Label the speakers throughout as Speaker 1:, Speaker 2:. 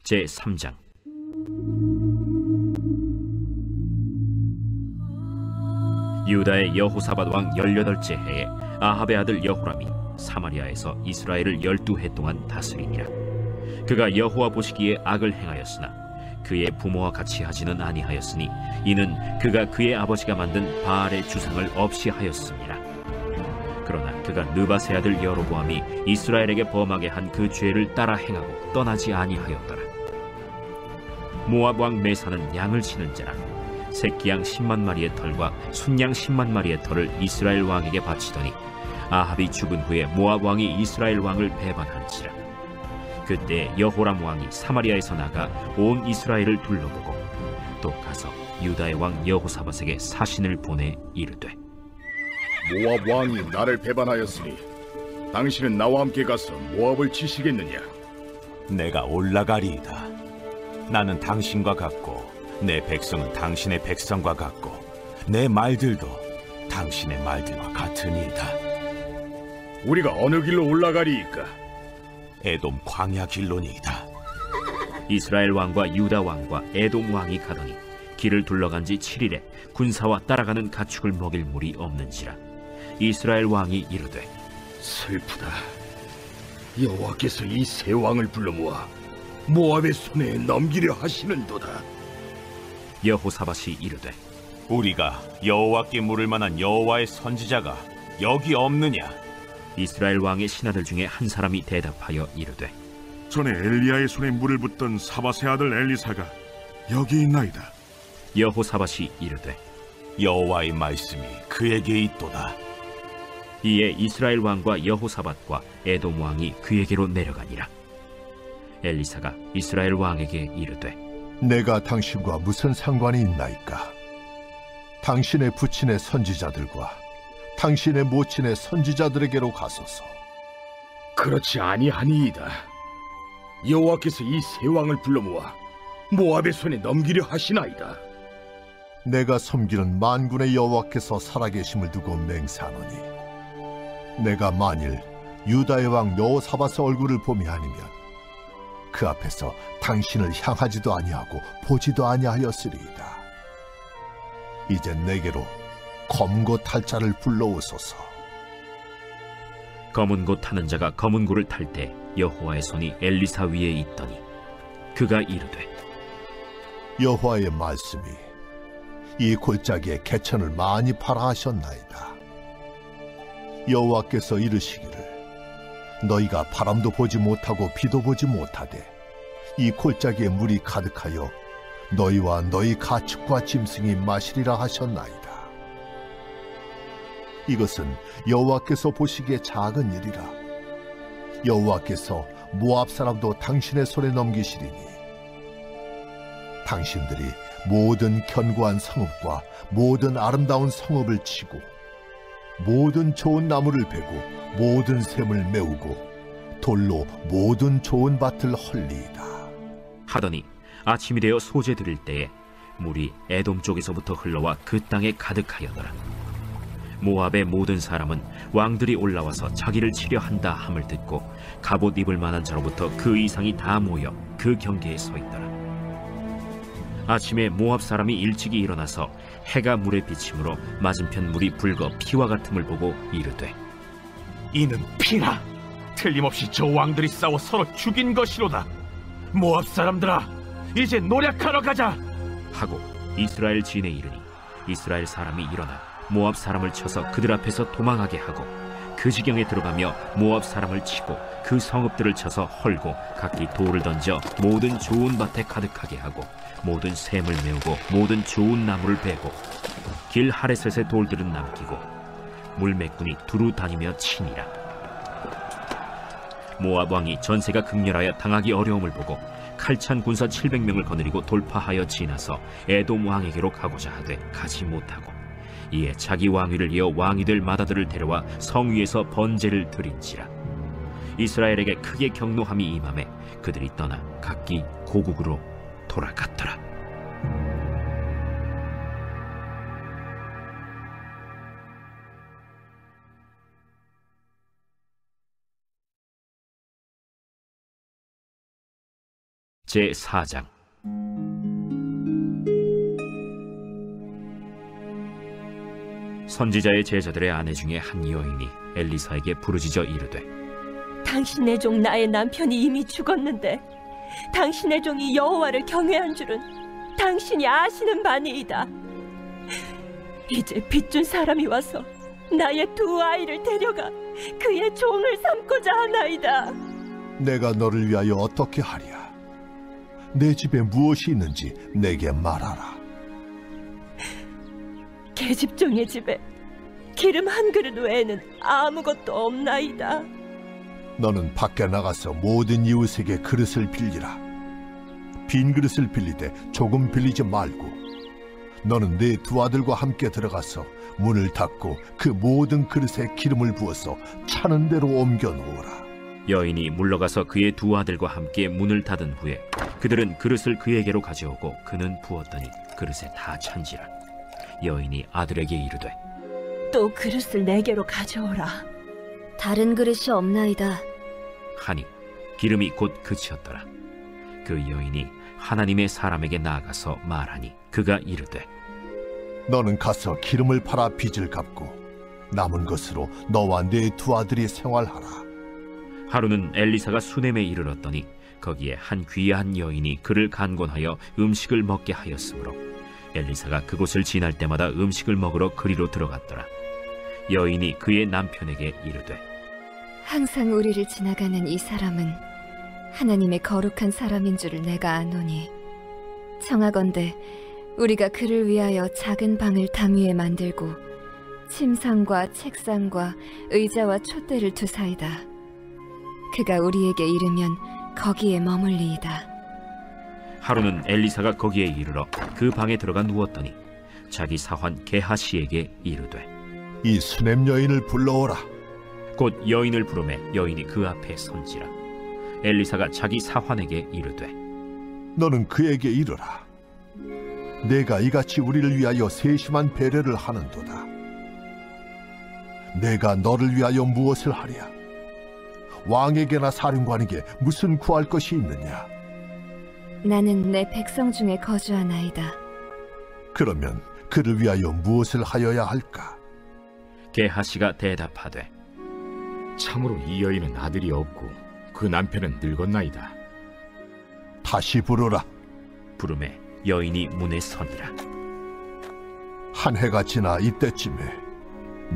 Speaker 1: 제3장. 유다의 여호사밧 왕 18째 해에 아합의 아들 여호람이 사마리아에서 이스라엘을 12해 동안 다스리니라. 그가 여호와 보시기에 악을 행하였으나 그의 부모와 같이 하지는 아니하였으니 이는 그가 그의 아버지가 만든 바알의 주상을 없이 하였습니다. 그러나 그가 느밧의 아들 여로보암이 이스라엘에게 범하게 한 그 죄를 따라 행하고 떠나지 아니하였더라. 모압 왕 메사는 양을 치는 자라 새끼양 10만 마리의 털과 순양 10만 마리의 털을 이스라엘 왕에게 바치더니 아합이 죽은 후에 모압 왕이 이스라엘 왕을 배반한지라. 그때 여호람 왕이 사마리아에서 나가 온 이스라엘을 둘러보고 또 가서 유다의 왕 여호사밧에게 사신을 보내 이르되,
Speaker 2: 모압 왕이 나를 배반하였으니 당신은 나와 함께 가서 모압을 치시겠느냐?
Speaker 3: 내가 올라가리이다. 나는 당신과 같고 내 백성은 당신의 백성과 같고 내 말들도 당신의 말들과 같으니이다.
Speaker 2: 우리가 어느 길로 올라가리이까?
Speaker 3: 에돔 광야 길로니이다.
Speaker 1: 이스라엘 왕과 유다 왕과 에돔 왕이 가더니 길을 둘러간 지 7일에 군사와 따라가는 가축을 먹일 물이 없는지라. 이스라엘 왕이 이르되,
Speaker 2: 슬프다. 여호와께서 이 세 왕을 불러 모아 모압의 손에 넘기려 하시는도다.
Speaker 1: 여호사밧이 이르되,
Speaker 3: 우리가 여호와께 물을 만한 여호와의 선지자가 여기 없느냐?
Speaker 1: 이스라엘 왕의 신하들 중에 한 사람이 대답하여 이르되,
Speaker 4: 전에 엘리야의 손에 물을 붓던 사밧의 아들 엘리사가 여기 있나이다.
Speaker 1: 여호사밧이 이르되,
Speaker 3: 여호와의 말씀이 그에게 있도다.
Speaker 1: 이에 이스라엘 왕과 여호사밧과 에돔 왕이 그에게로 내려가니라. 엘리사가 이스라엘 왕에게 이르되,
Speaker 5: 내가 당신과 무슨 상관이 있나이까? 당신의 부친의 선지자들과 당신의 모친의 선지자들에게로 가소서.
Speaker 2: 그렇지 아니하니이다. 여호와께서 이 세 왕을 불러 모아 모압의 손에 넘기려 하시나이다.
Speaker 5: 내가 섬기는 만군의 여호와께서 살아계심을 두고 맹세하노니 내가 만일 유다의 왕 여호사밧의 얼굴을 봄이 아니면 그 앞에서 당신을 향하지도 아니하고 보지도 아니하였으리이다. 이제 내게로 검고 탈 자를 불러오소서.
Speaker 1: 검은 고 타는 자가 검은 고를 탈 때 여호와의 손이 엘리사 위에 있더니 그가 이르되,
Speaker 5: 여호와의 말씀이 이 골짜기에 개천을 많이 팔아 하셨나이다. 여호와께서 이르시기를 너희가 바람도 보지 못하고 비도 보지 못하되 이 골짜기에 물이 가득하여 너희와 너희 가축과 짐승이 마시리라 하셨나이다. 이것은 여호와께서 보시기에 작은 일이라. 여호와께서 모압 사람도 당신의 손에 넘기시리니 당신들이 모든 견고한 성읍과 모든 아름다운 성읍을 치고 모든 좋은 나무를 베고 모든 샘을 메우고 돌로 모든 좋은 밭을 헐리이다.
Speaker 1: 하더니 아침이 되어 소재 드릴 때에 물이 에돔 쪽에서부터 흘러와 그 땅에 가득하여더라. 모압의 모든 사람은 왕들이 올라와서 자기를 치려 한다 함을 듣고 갑옷 입을 만한 자로부터 그 이상이 다 모여 그 경계에 서 있더라. 아침에 모압 사람이 일찍이 일어나서 해가 물에 비침으로 맞은편 물이 붉어 피와 같음을 보고 이르되,
Speaker 3: 이는 피라. 틀림없이 저 왕들이 싸워 서로 죽인 것이로다. 모압 사람들아, 이제 노력하러 가자
Speaker 1: 하고 이스라엘 진에 이르니 이스라엘 사람이 일어나 모압 사람을 쳐서 그들 앞에서 도망하게 하고 그 지경에 들어가며 모압 사람을 치고 그 성읍들을 쳐서 헐고 각기 돌을 던져 모든 좋은 밭에 가득하게 하고 모든 샘을 메우고 모든 좋은 나무를 베고 길 하레셋의 돌들은 남기고 물매꾼이 두루 다니며 치니라. 모압 왕이 전세가 극렬하여 당하기 어려움을 보고 칼찬 군사 700명을 거느리고 돌파하여 지나서 에돔 왕에게로 가고자 하되 가지 못하고 이에 자기 왕위를 이어 왕이 될 맏아들을 데려와 성 위에서 번제를 드린지라. 이스라엘에게 크게 경노함이 임하매 그들이 떠나 각기 고국으로 돌아갔더라. 제4장. 선지자의 제자들의 아내 중에 한 여인이 엘리사에게 부르짖어 이르되,
Speaker 6: 당신의 종 나의 남편이 이미 죽었는데 당신의 종이 여호와를 경외한 줄은 당신이 아시는 바니이다. 이제 빚준 사람이 와서 나의 두 아이를 데려가 그의 종을 삼고자 하나이다.
Speaker 5: 내가 너를 위하여 어떻게 하랴? 내 집에 무엇이 있는지 내게 말하라.
Speaker 6: 계집종의 집에 기름 한 그릇 외에는 아무것도 없나이다.
Speaker 5: 너는 밖에 나가서 모든 이웃에게 그릇을 빌리라. 빈 그릇을 빌리되 조금 빌리지 말고, 너는 네 두 아들과 함께 들어가서 문을 닫고 그 모든 그릇에 기름을 부어서 차는 대로 옮겨 놓으라.
Speaker 1: 여인이 물러가서 그의 두 아들과 함께 문을 닫은 후에 그들은 그릇을 그에게로 가져오고 그는 부었더니 그릇에 다 찬지라. 여인이 아들에게 이르되,
Speaker 6: 또 그릇을 내게로 가져오라.
Speaker 7: 다른 그릇이 없나이다.
Speaker 1: 하니 기름이 곧 그치었더라. 그 여인이 하나님의 사람에게 나아가서 말하니 그가 이르되,
Speaker 5: 너는 가서 기름을 팔아 빚을 갚고 남은 것으로 너와 네 두 아들이 생활하라.
Speaker 1: 하루는 엘리사가 수넴에 이르렀더니 거기에 한 귀한 여인이 그를 간곤하여 음식을 먹게 하였으므로 엘리사가 그곳을 지날 때마다 음식을 먹으러 그리로 들어갔더라. 여인이 그의 남편에게 이르되,
Speaker 7: 항상 우리를 지나가는 이 사람은 하나님의 거룩한 사람인 줄을 내가 아노니, 청하건대 우리가 그를 위하여 작은 방을 담 위에 만들고 침상과 책상과 의자와 촛대를 두사이다. 그가 우리에게 이르면 거기에 머물리이다.
Speaker 1: 하루는 엘리사가 거기에 이르러 그 방에 들어가 누웠더니 자기 사환 게하시에게 이르되,
Speaker 5: 이 수넴 여인을 불러오라.
Speaker 1: 곧 여인을 부르매 여인이 그 앞에 선지라. 엘리사가 자기 사환에게 이르되,
Speaker 5: 너는 그에게 이르라. 내가 이같이 우리를 위하여 세심한 배려를 하는도다. 내가 너를 위하여 무엇을 하랴? 왕에게나 사령관에게 무슨 구할 것이 있느냐?
Speaker 7: 나는 내 백성 중에 거주하나이다.
Speaker 5: 그러면 그를 위하여 무엇을 하여야 할까?
Speaker 1: 게하시가 대답하되,
Speaker 2: 참으로 이 여인은 아들이 없고 그 남편은 늙었나이다.
Speaker 5: 다시 부르라.
Speaker 1: 부르매 여인이 문에 서니라.
Speaker 5: 한 해가 지나 이때쯤에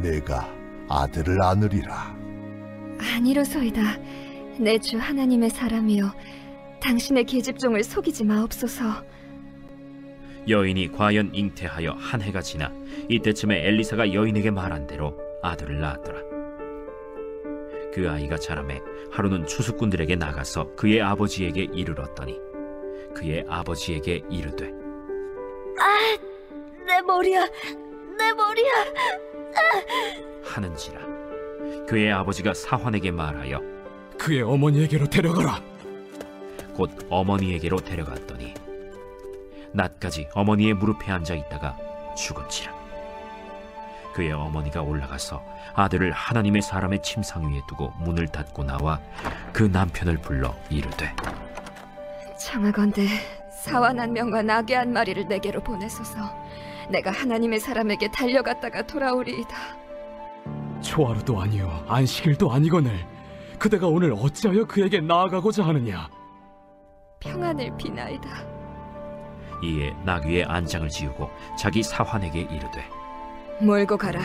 Speaker 5: 내가 아들을 안으리라.
Speaker 7: 아니로소이다. 내 주 하나님의 사람이여, 당신의 계집종을 속이지 마옵소서.
Speaker 1: 여인이 과연 잉태하여 한 해가 지나 이때쯤에 엘리사가 여인에게 말한 대로 아들을 낳았더라. 그 아이가 자라매 하루는 추수꾼들에게 나가서 그의 아버지에게 이르렀더니 그의 아버지에게 이르되,
Speaker 7: 내 머리야, 내 머리야.
Speaker 1: 하는지라. 그의 아버지가 사환에게 말하여
Speaker 3: 그의 어머니에게로 데려가라.
Speaker 1: 곧 어머니에게로 데려갔더니 낮까지 어머니의 무릎에 앉아 있다가 죽은지라. 그의 어머니가 올라가서 아들을 하나님의 사람의 침상 위에 두고 문을 닫고 나와 그 남편을 불러 이르되,
Speaker 7: 청하건대 사완 한 명과 나귀 한 마리를 내게로 보내소서. 내가 하나님의 사람에게 달려갔다가 돌아오리이다.
Speaker 3: 초하루도 아니요 안식일도 아니거늘 그대가 오늘 어찌하여 그에게 나아가고자 하느냐?
Speaker 7: 평안을 비나이다.
Speaker 1: 이에 나귀의 안장을 지우고 자기 사환에게 이르되,
Speaker 7: 몰고 가라.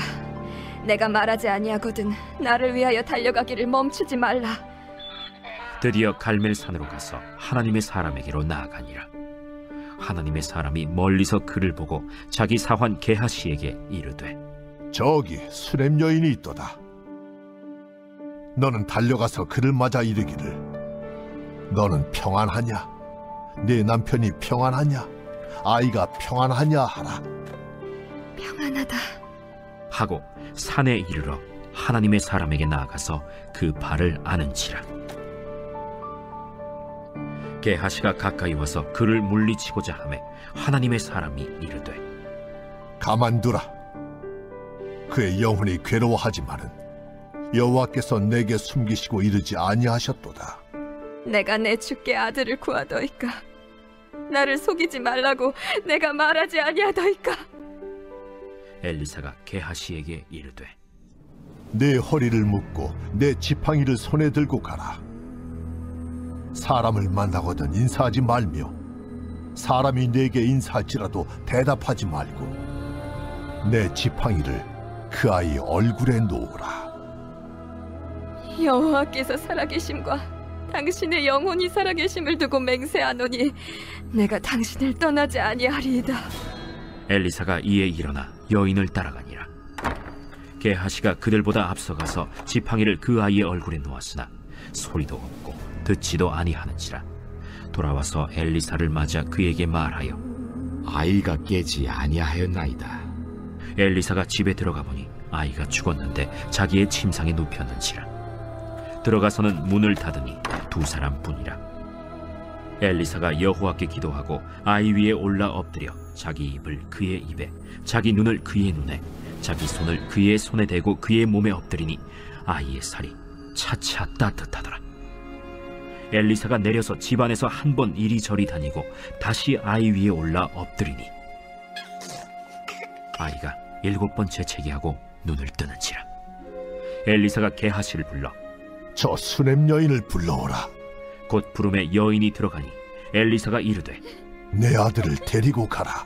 Speaker 7: 내가 말하지 아니하거든 나를 위하여 달려가기를 멈추지 말라.
Speaker 1: 드디어 갈멜산으로 가서 하나님의 사람에게로 나아가니라. 하나님의 사람이 멀리서 그를 보고 자기 사환 게하시에게 이르되,
Speaker 5: 저기 수렘 여인이 있도다. 너는 달려가서 그를 맞아 이르기를, 너는 평안하냐? 네 남편이 평안하냐? 아이가 평안하냐 하라.
Speaker 7: 평안하다
Speaker 1: 하고 산에 이르러 하나님의 사람에게 나아가서 그 발을 아는지라. 게하시가 가까이 와서 그를 물리치고자 하매 하나님의 사람이 이르되,
Speaker 5: 가만두라. 그의 영혼이 괴로워하지만은 여호와께서 내게 숨기시고 이르지 아니하셨도다.
Speaker 7: 내가 내 주께 아들을 구하더이까? 나를 속이지 말라고 내가 말하지 아니하더이까?
Speaker 1: 엘리사가 게하시에게 이르되
Speaker 5: 내 허리를 묶고 내 지팡이를 손에 들고 가라. 사람을 만나거든 인사하지 말며 사람이 내게 인사할지라도 대답하지 말고 내 지팡이를 그 아이 얼굴에 놓으라.
Speaker 7: 여호와께서 살아계심과 당신의 영혼이 살아계심을 두고 맹세하노니 내가 당신을 떠나지 아니하리이다.
Speaker 1: 엘리사가 이에 일어나 여인을 따라가니라. 게하시가 그들보다 앞서가서 지팡이를 그 아이의 얼굴에 놓았으나 소리도 없고 듣지도 아니하는지라. 돌아와서 엘리사를 맞아 그에게 말하여
Speaker 2: 아이가 깨지 아니하였나이다.
Speaker 1: 엘리사가 집에 들어가 보니 아이가 죽었는데 자기의 침상에 눕혔는지라. 들어가서는 문을 닫으니 두 사람뿐이라. 엘리사가 여호와께 기도하고 아이 위에 올라 엎드려 자기 입을 그의 입에 자기 눈을 그의 눈에 자기 손을 그의 손에 대고 그의 몸에 엎드리니 아이의 살이 차차 따뜻하더라. 엘리사가 내려서 집안에서 한 번 이리저리 다니고 다시 아이 위에 올라 엎드리니 아이가 7번 재채기하고 눈을 뜨는지라. 엘리사가 게하시를 불러
Speaker 5: 저 수냄 여인을 불러오라.
Speaker 1: 곧 부름에 여인이 들어가니 엘리사가 이르되
Speaker 5: 내 아들을 데리고 가라.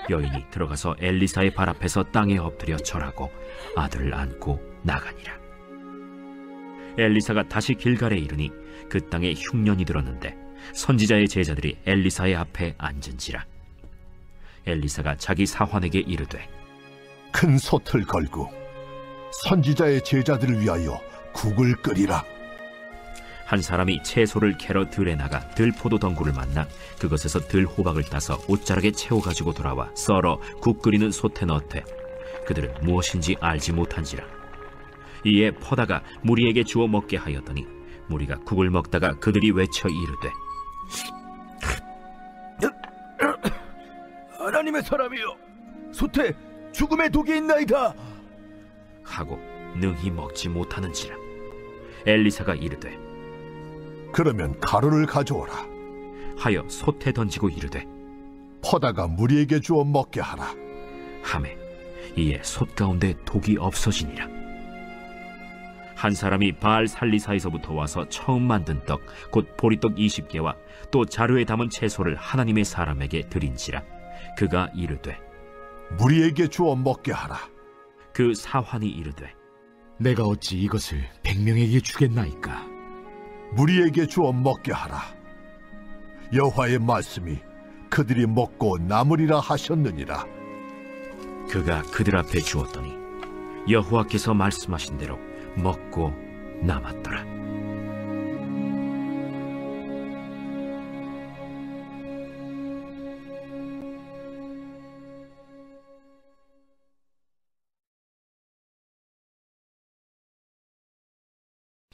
Speaker 1: 여인이 들어가서 엘리사의 발 앞에서 땅에 엎드려 절하고 아들을 안고 나가니라. 엘리사가 다시 길갈에 이르니 그 땅에 흉년이 들었는데 선지자의 제자들이 엘리사의 앞에 앉은지라. 엘리사가 자기 사환에게 이르되
Speaker 5: 큰 솥을 걸고 선지자의 제자들을 위하여 국을 끓이라.
Speaker 1: 한 사람이 채소를 캐러 들에 나가 들포도 덩굴을 만나 그것에서 들호박을 따서 옷자락에 채워가지고 돌아와 썰어 국 끓이는 솥에 넣되 그들은 무엇인지 알지 못한지라. 이에 퍼다가 무리에게 주어 먹게 하였더니 무리가 국을 먹다가 그들이 외쳐 이르되
Speaker 2: 하나님의 사람이여, 솥에 죽음의 독이 있나이다
Speaker 1: 하고 능히 먹지 못하는지라. 엘리사가 이르되
Speaker 5: 그러면 가루를 가져오라.
Speaker 1: 하여 솥에 던지고 이르되
Speaker 5: 퍼다가 무리에게 주어 먹게 하라.
Speaker 1: 하매 이에 솥 가운데 독이 없어지니라. 한 사람이 바알 살리사에서부터 와서 처음 만든 떡 곧 보리떡 20개와 또 자루에 담은 채소를 하나님의 사람에게 드린지라. 그가 이르되
Speaker 5: 무리에게 주어 먹게 하라.
Speaker 1: 그 사환이 이르되
Speaker 2: 내가 어찌 이것을 100명에게 주겠나이까?
Speaker 5: 무리에게 주어 먹게 하라. 여호와의 말씀이 그들이 먹고 남으리라 하셨느니라.
Speaker 1: 그가 그들 앞에 주었더니 여호와께서 말씀하신 대로 먹고 남았더라.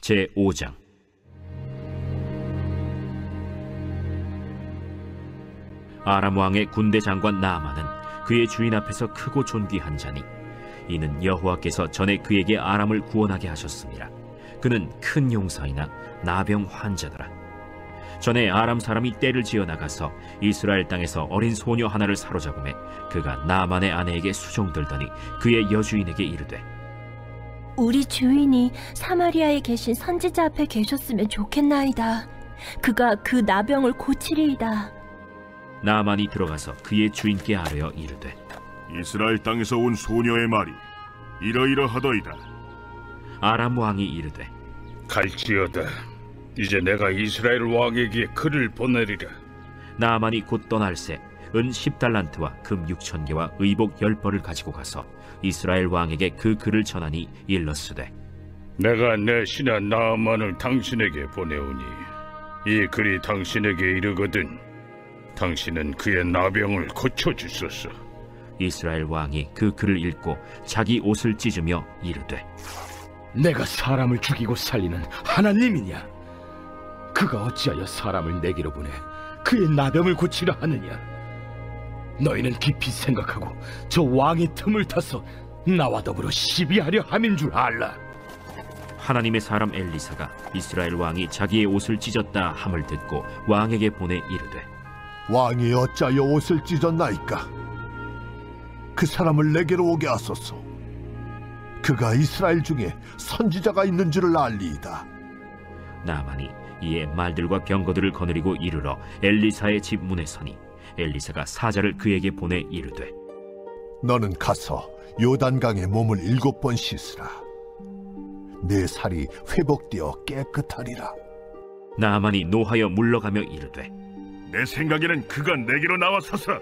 Speaker 1: 제5장. 아람 왕의 군대 장관 나아만은 그의 주인 앞에서 크고 존귀한 자니 이는 여호와께서 전에 그에게 아람을 구원하게 하셨습니다. 그는 큰 용사이나 나병 환자더라. 전에 아람 사람이 떼를 지어 나가서 이스라엘 땅에서 어린 소녀 하나를 사로잡음에 그가 나아만의 아내에게 수종들더니 그의 여주인에게 이르되
Speaker 6: 우리 주인이 사마리아에 계신 선지자 앞에 계셨으면 좋겠나이다. 그가 그 나병을 고치리이다.
Speaker 1: 나아만이 들어가서 그의 주인께 아뢰어 이르되
Speaker 4: 이스라엘 땅에서 온 소녀의 말이 이러이러하더이다.
Speaker 1: 아람 왕이 이르되
Speaker 8: 갈지어다. 이제 내가 이스라엘 왕에게 글을 보내리라.
Speaker 1: 나아만이 곧 떠날새 은 10달란트와 금 6,000개와 의복 10벌을 가지고 가서 이스라엘 왕에게 그 글을 전하니 일렀으되
Speaker 8: 내가 내 신하 나아만을 당신에게 보내오니 이 글이 당신에게 이르거든 당신은 그의 나병을 고쳐주소서.
Speaker 1: 이스라엘 왕이 그 글을 읽고 자기 옷을 찢으며 이르되
Speaker 2: 내가 사람을 죽이고 살리는 하나님이냐? 그가 어찌하여 사람을 내게로 보내 그의 나병을 고치려 하느냐? 너희는 깊이 생각하고 저 왕의 틈을 타서 나와 더불어 시비하려 함인 줄 알라.
Speaker 1: 하나님의 사람 엘리사가 이스라엘 왕이 자기의 옷을 찢었다 함을 듣고 왕에게 보내 이르되
Speaker 5: 왕이 어찌하여 옷을 찢었나이까? 그 사람을 내게로 오게 하소서. 그가 이스라엘 중에 선지자가 있는 줄을 알리이다.
Speaker 1: 나아만이 이에 말들과 병거들을 거느리고 이르러 엘리사의 집 문에 서니 엘리사가 사자를 그에게 보내 이르되
Speaker 5: 너는 가서 요단강에 몸을 7번 씻으라. 내 살이 회복되어 깨끗하리라.
Speaker 1: 나아만이 노하여 물러가며 이르되
Speaker 4: 내 생각에는 그가 내게로 나와서서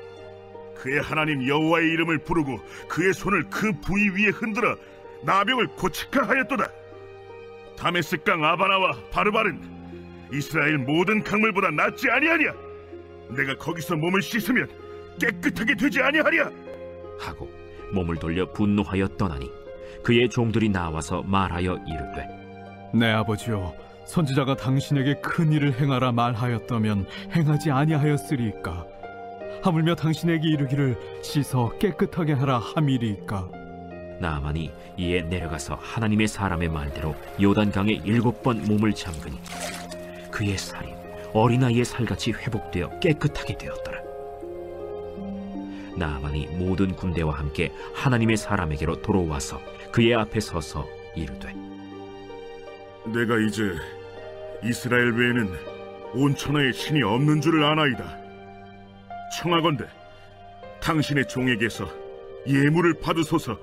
Speaker 4: 그의 하나님 여호와의 이름을 부르고 그의 손을 그 부위 위에 흔들어 나병을 고칠까 하였도다. 다메스강 아바나와 바르바른 이스라엘 모든 강물보다 낫지 아니하냐? 내가 거기서 몸을 씻으면 깨끗하게 되지 아니하랴?
Speaker 1: 하고 몸을 돌려 분노하여 떠나니 그의 종들이 나와서 말하여 이르되
Speaker 9: 내 아버지여, 선지자가 당신에게 큰 일을 행하라 말하였다면 행하지 아니하였으리이까? 하물며 당신에게 이르기를 씻어 깨끗하게 하라 함이리이까?
Speaker 1: 나아만이 이에 내려가서 하나님의 사람의 말대로 요단강에 7번 몸을 잠그니 그의 살이 어린아이의 살같이 회복되어 깨끗하게 되었더라. 나아만이 모든 군대와 함께 하나님의 사람에게로 돌아와서 그의 앞에 서서 이르되
Speaker 4: 내가 이제 이스라엘 외에는 온 천하에 신이 없는 줄을 아나이다. 청하건대 당신의 종에게서 예물을 받으소서.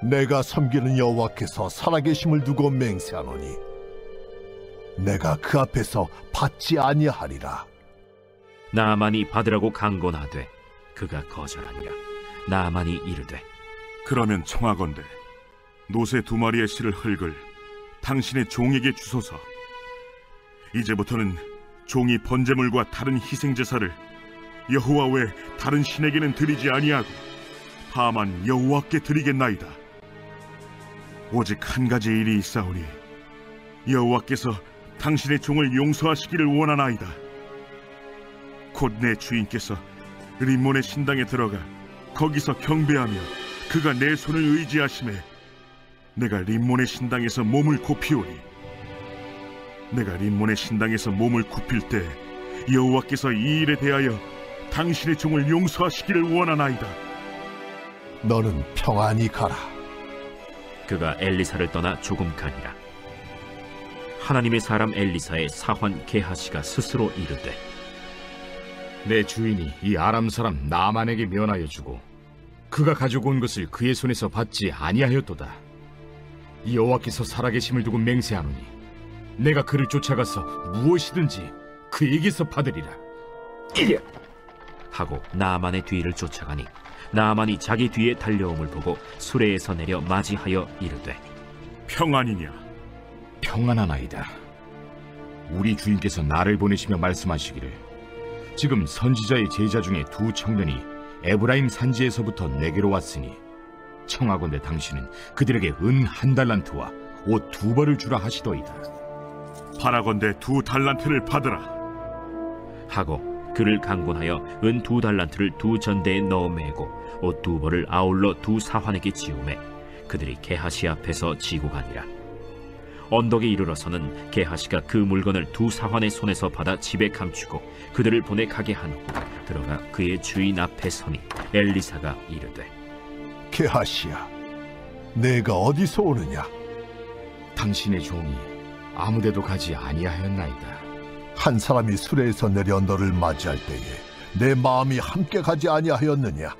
Speaker 5: 내가 섬기는 여호와께서 살아계심을 두고 맹세하노니 내가 그 앞에서 받지 아니하리라.
Speaker 1: 나아만이 받으라고 강권하되 그가 거절하니라. 나아만이 이르되
Speaker 4: 그러면 청하건대 노새 2마리의 실을 흙을 당신의 종에게 주소서. 이제부터는 종이 번제물과 다른 희생제사를 여호와 외 다른 신에게는 드리지 아니하고 다만 여호와께 드리겠나이다. 오직 한 가지 일이 있사오니 여호와께서 당신의 종을 용서하시기를 원하나이다. 곧 내 주인께서 림몬의 신당에 들어가 거기서 경배하며 그가 내 손을 의지하심에 내가 림몬의 신당에서 몸을 굽히오니 내가 림몬의 신당에서 몸을 굽힐 때 여호와께서 이 일에 대하여 당신의 종을 용서하시기를 원하나이다.
Speaker 5: 너는 평안히 가라.
Speaker 1: 그가 엘리사를 떠나 조금 가니라. 하나님의 사람 엘리사의 사환 게하시가 스스로 이르되
Speaker 2: 내 주인이 이 아람 사람 나만에게 면하여 주고 그가 가지고 온 것을 그의 손에서 받지 아니하였도다. 이 여호와께서 살아계심을 두고 맹세하노니 내가 그를 쫓아가서 무엇이든지 그에게서 받으리라.
Speaker 1: 하고 나아만의 뒤를 쫓아가니 나아만이 자기 뒤에 달려옴을 보고 수레에서 내려 맞이하여 이르되
Speaker 4: 평안이냐?
Speaker 2: 평안하나이다. 우리 주인께서 나를 보내시며 말씀하시기를 지금 선지자의 제자 중에 2 청년이 에브라임 산지에서부터 내게로 왔으니 청하건대 당신은 그들에게 은 1달란트와 옷 2벌을 주라 하시더이다.
Speaker 4: 바라건대 2달란트를 받으라.
Speaker 1: 하고 그를 강권하여 은 2달란트를 2 전대에 넣어 매고 옷 2벌을 아울러 2 사환에게 지우매 그들이 게하시 앞에서 지고 가니라. 언덕에 이르러서는 게하시가 그 물건을 2 사환의 손에서 받아 집에 감추고 그들을 보내 가게 한 후 들어가 그의 주인 앞에 서니 엘리사가 이르되
Speaker 5: 게하시야, 내가 어디서 오느냐?
Speaker 2: 당신의 종이 아무데도 가지 아니하였나이다.
Speaker 5: 한 사람이 수레에서 내려 너를 맞이할 때에 내 마음이 함께 가지 아니하였느냐?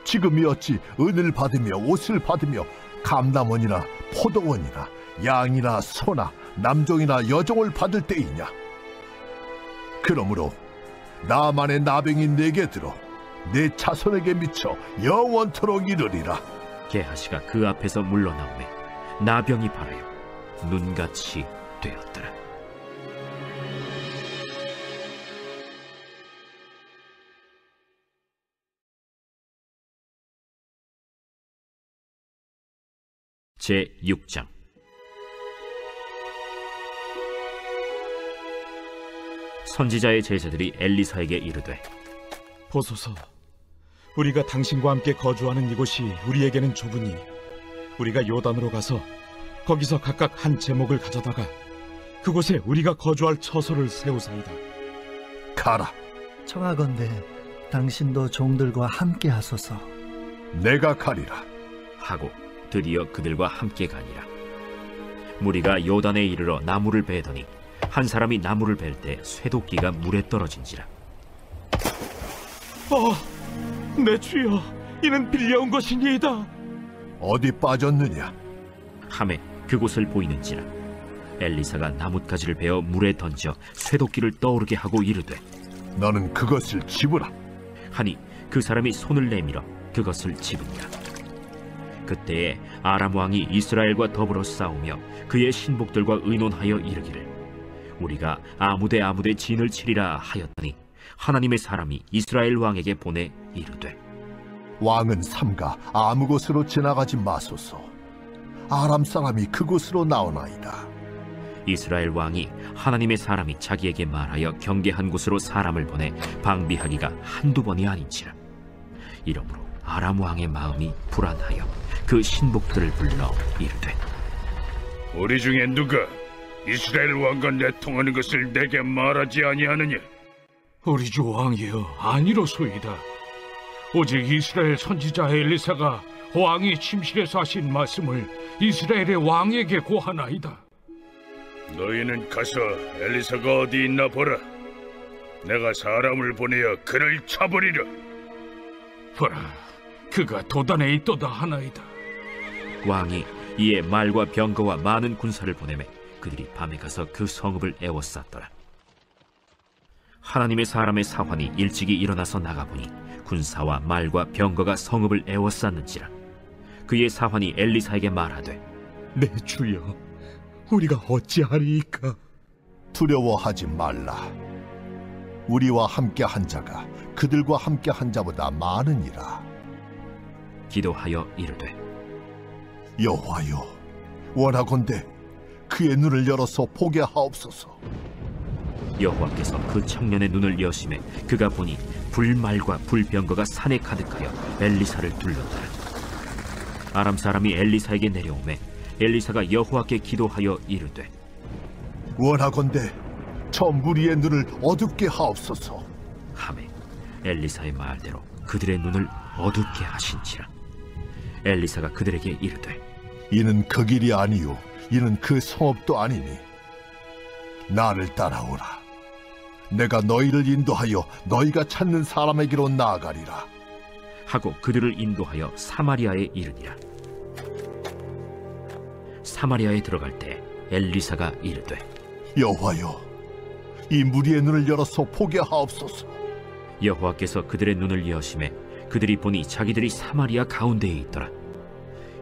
Speaker 5: 지금이 어찌 은을 받으며 옷을 받으며 감남원이나 포도원이나 양이나 소나 남종이나 여종을 받을 때이냐? 그러므로 나만의 나병이 내게 들어 내 자손에게 미쳐 영원토록 이르리라.
Speaker 1: 게하시가 그 앞에서 물러나오매 나병이 발하여 눈같이 되었더라. 제6장. 선지자의 제자들이 엘리사에게 이르되
Speaker 3: 보소서, 우리가 당신과 함께 거주하는 이곳이 우리에게는 좁으니 우리가 요단으로 가서 거기서 각각 한 제목을 가져다가 그곳에 우리가 거주할 처소를 세우사이다.
Speaker 5: 가라.
Speaker 10: 청하건대 당신도 종들과 함께 하소서.
Speaker 5: 내가 가리라.
Speaker 1: 하고 드디어 그들과 함께 가니라. 무리가 요단에 이르러 나무를 베더니 한 사람이 나무를 벨 때 쇠도끼가 물에 떨어진지라.
Speaker 3: 내 주여, 이는 빌려온 것이니이다.
Speaker 5: 어디 빠졌느냐?
Speaker 1: 하매 그곳을 보이는지라. 엘리사가 나뭇가지를 베어 물에 던져 쇠도끼를 떠오르게 하고 이르되,
Speaker 5: 너는 그것을 집으라.
Speaker 1: 하니 그 사람이 손을 내밀어 그것을 집으니라. 그때에 아람 왕이 이스라엘과 더불어 싸우며 그의 신복들과 의논하여 이르기를, 우리가 아무데 진을 치리라 하였더니 하나님의 사람이 이스라엘 왕에게 보내 이르되,
Speaker 5: 왕은 삼가 아무 곳으로 지나가지 마소서. 아람 사람이 그곳으로 나오나이다.
Speaker 1: 이스라엘 왕이 하나님의 사람이 자기에게 말하여 경계한 곳으로 사람을 보내 방비하기가 한두 번이 아닌지라. 이러므로 아람 왕의 마음이 불안하여 그 신복들을 불러 이르되,
Speaker 8: 우리 중에 누가 이스라엘 왕과 내통하는 것을 내게 말하지 아니하느냐?
Speaker 3: 우리 주 왕이여, 아니로소이다. 오직 이스라엘 선지자 엘리사가 왕이 침실에서 하신 말씀을 이스라엘의 왕에게 고하나이다.
Speaker 8: 너희는 가서 엘리사가 어디 있나 보라. 내가 사람을 보내어 그를 쳐버리라.
Speaker 3: 보라, 그가 도단에 있도다 하나이다.
Speaker 1: 왕이 이에 말과 병거와 많은 군사를 보내매 그들이 밤에 가서 그 성읍을 에워쌌더라. 하나님의 사람의 사환이 일찍이 일어나서 나가보니 군사와 말과 병거가 성읍을 에워쌌는지라. 그의 사환이 엘리사에게 말하되,
Speaker 2: 내 주여, 우리가 어찌하리이까?
Speaker 5: 두려워하지 말라. 우리와 함께 한 자가 그들과 함께 한 자보다 많으니라.
Speaker 1: 기도하여 이르되,
Speaker 5: 여호와여, 원하건대 그의 눈을 열어서 보게 하옵소서.
Speaker 1: 여호와께서 그 청년의 눈을 여시매 그가 보니 불말과 불병거가 산에 가득하여 엘리사를 둘렀더라. 아람 사람이 엘리사에게 내려오매 엘리사가 여호와께 기도하여 이르되,
Speaker 5: 원하건대 저 무리의 눈을 어둡게 하옵소서.
Speaker 1: 하매 엘리사의 말대로 그들의 눈을 어둡게 하신지라. 엘리사가 그들에게 이르되,
Speaker 5: 이는 그 길이 아니요 이는 그 성읍도 아니니 나를 따라오라. 내가 너희를 인도하여 너희가 찾는 사람에게로 나아가리라.
Speaker 1: 하고 그들을 인도하여 사마리아에 이르니라. 사마리아에 들어갈 때 엘리사가 이르되,
Speaker 5: 여호와여, 이 무리의 눈을 열어서 보게 하옵소서.
Speaker 1: 여호와께서 그들의 눈을 여시매 그들이 보니 자기들이 사마리아 가운데에 있더라.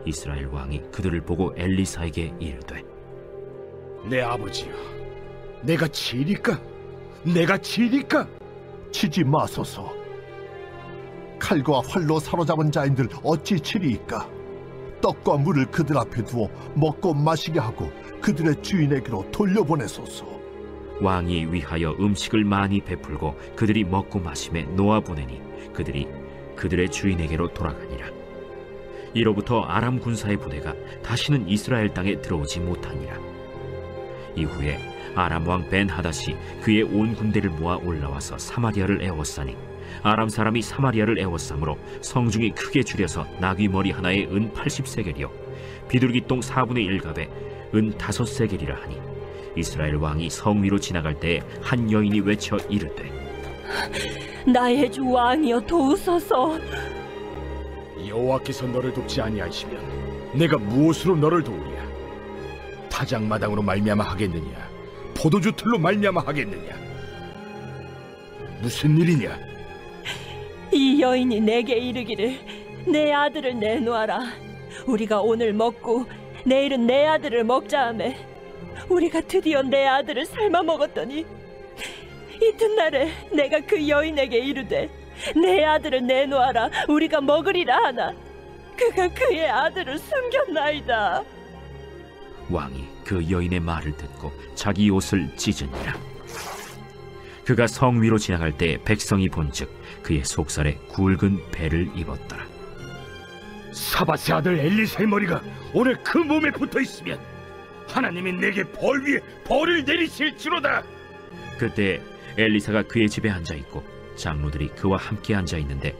Speaker 1: 이스라엘 왕이 그들을 보고 엘리사에게 이르되,
Speaker 2: 내 아버지여, 내가 치리까? 내가 치리까?
Speaker 5: 치지 마소서. 칼과 활로 사로잡은 자인들 어찌 치리이까? 떡과 물을 그들 앞에 두어 먹고 마시게 하고 그들의 주인에게로 돌려보내소서.
Speaker 1: 왕이 위하여 음식을 많이 베풀고 그들이 먹고 마심에 놓아보내니 그들이 그들의 주인에게로 돌아가니라. 이로부터 아람 군사의 부대가 다시는 이스라엘 땅에 들어오지 못하니라. 이후에 아람 왕 벤하닷이 그의 온 군대를 모아 올라와서 사마리아를 에워싸니 아람 사람이 사마리아를 에워싸므로 성중이 크게 줄여서 나귀 머리 하나에 은 80세겔이요 비둘기 똥 4분의 1갑에 은 5세겔이라 하니, 이스라엘 왕이 성 위로 지나갈 때에 한 여인이 외쳐 이르되,
Speaker 6: 나의 주 왕이여 도우소서.
Speaker 2: 여호와께서 너를 돕지 아니하시면 내가 무엇으로 너를 도우랴? 타작마당으로 말미암아 하겠느냐? 포도주 틀로 말미암아 하겠느냐? 무슨 일이냐?
Speaker 6: 이 여인이 내게 이르기를, 내 아들을 내놓아라. 우리가 오늘 먹고 내일은 내 아들을 먹자 하매 우리가 드디어 내 아들을 삶아 먹었더니 이튿날에 내가 그 여인에게 이르되, 내 아들을 내놓아라. 우리가 먹으리라 하나 그가 그의 아들을 숨겼나이다.
Speaker 1: 왕이 그 여인의 말을 듣고 자기 옷을 찢으니라. 그가 성 위로 지나갈 때 백성이 본즉 그의 속살에 굵은 배를 입었더라.
Speaker 2: 사밧의 아들 엘리사의 머리가 오늘 그 몸에 붙어 있으면 하나님이 내게 벌 위에 벌을 내리실지로다.
Speaker 1: 그때 엘리사가 그의 집에 앉아 있고 장로들이 그와 함께 앉아 있는데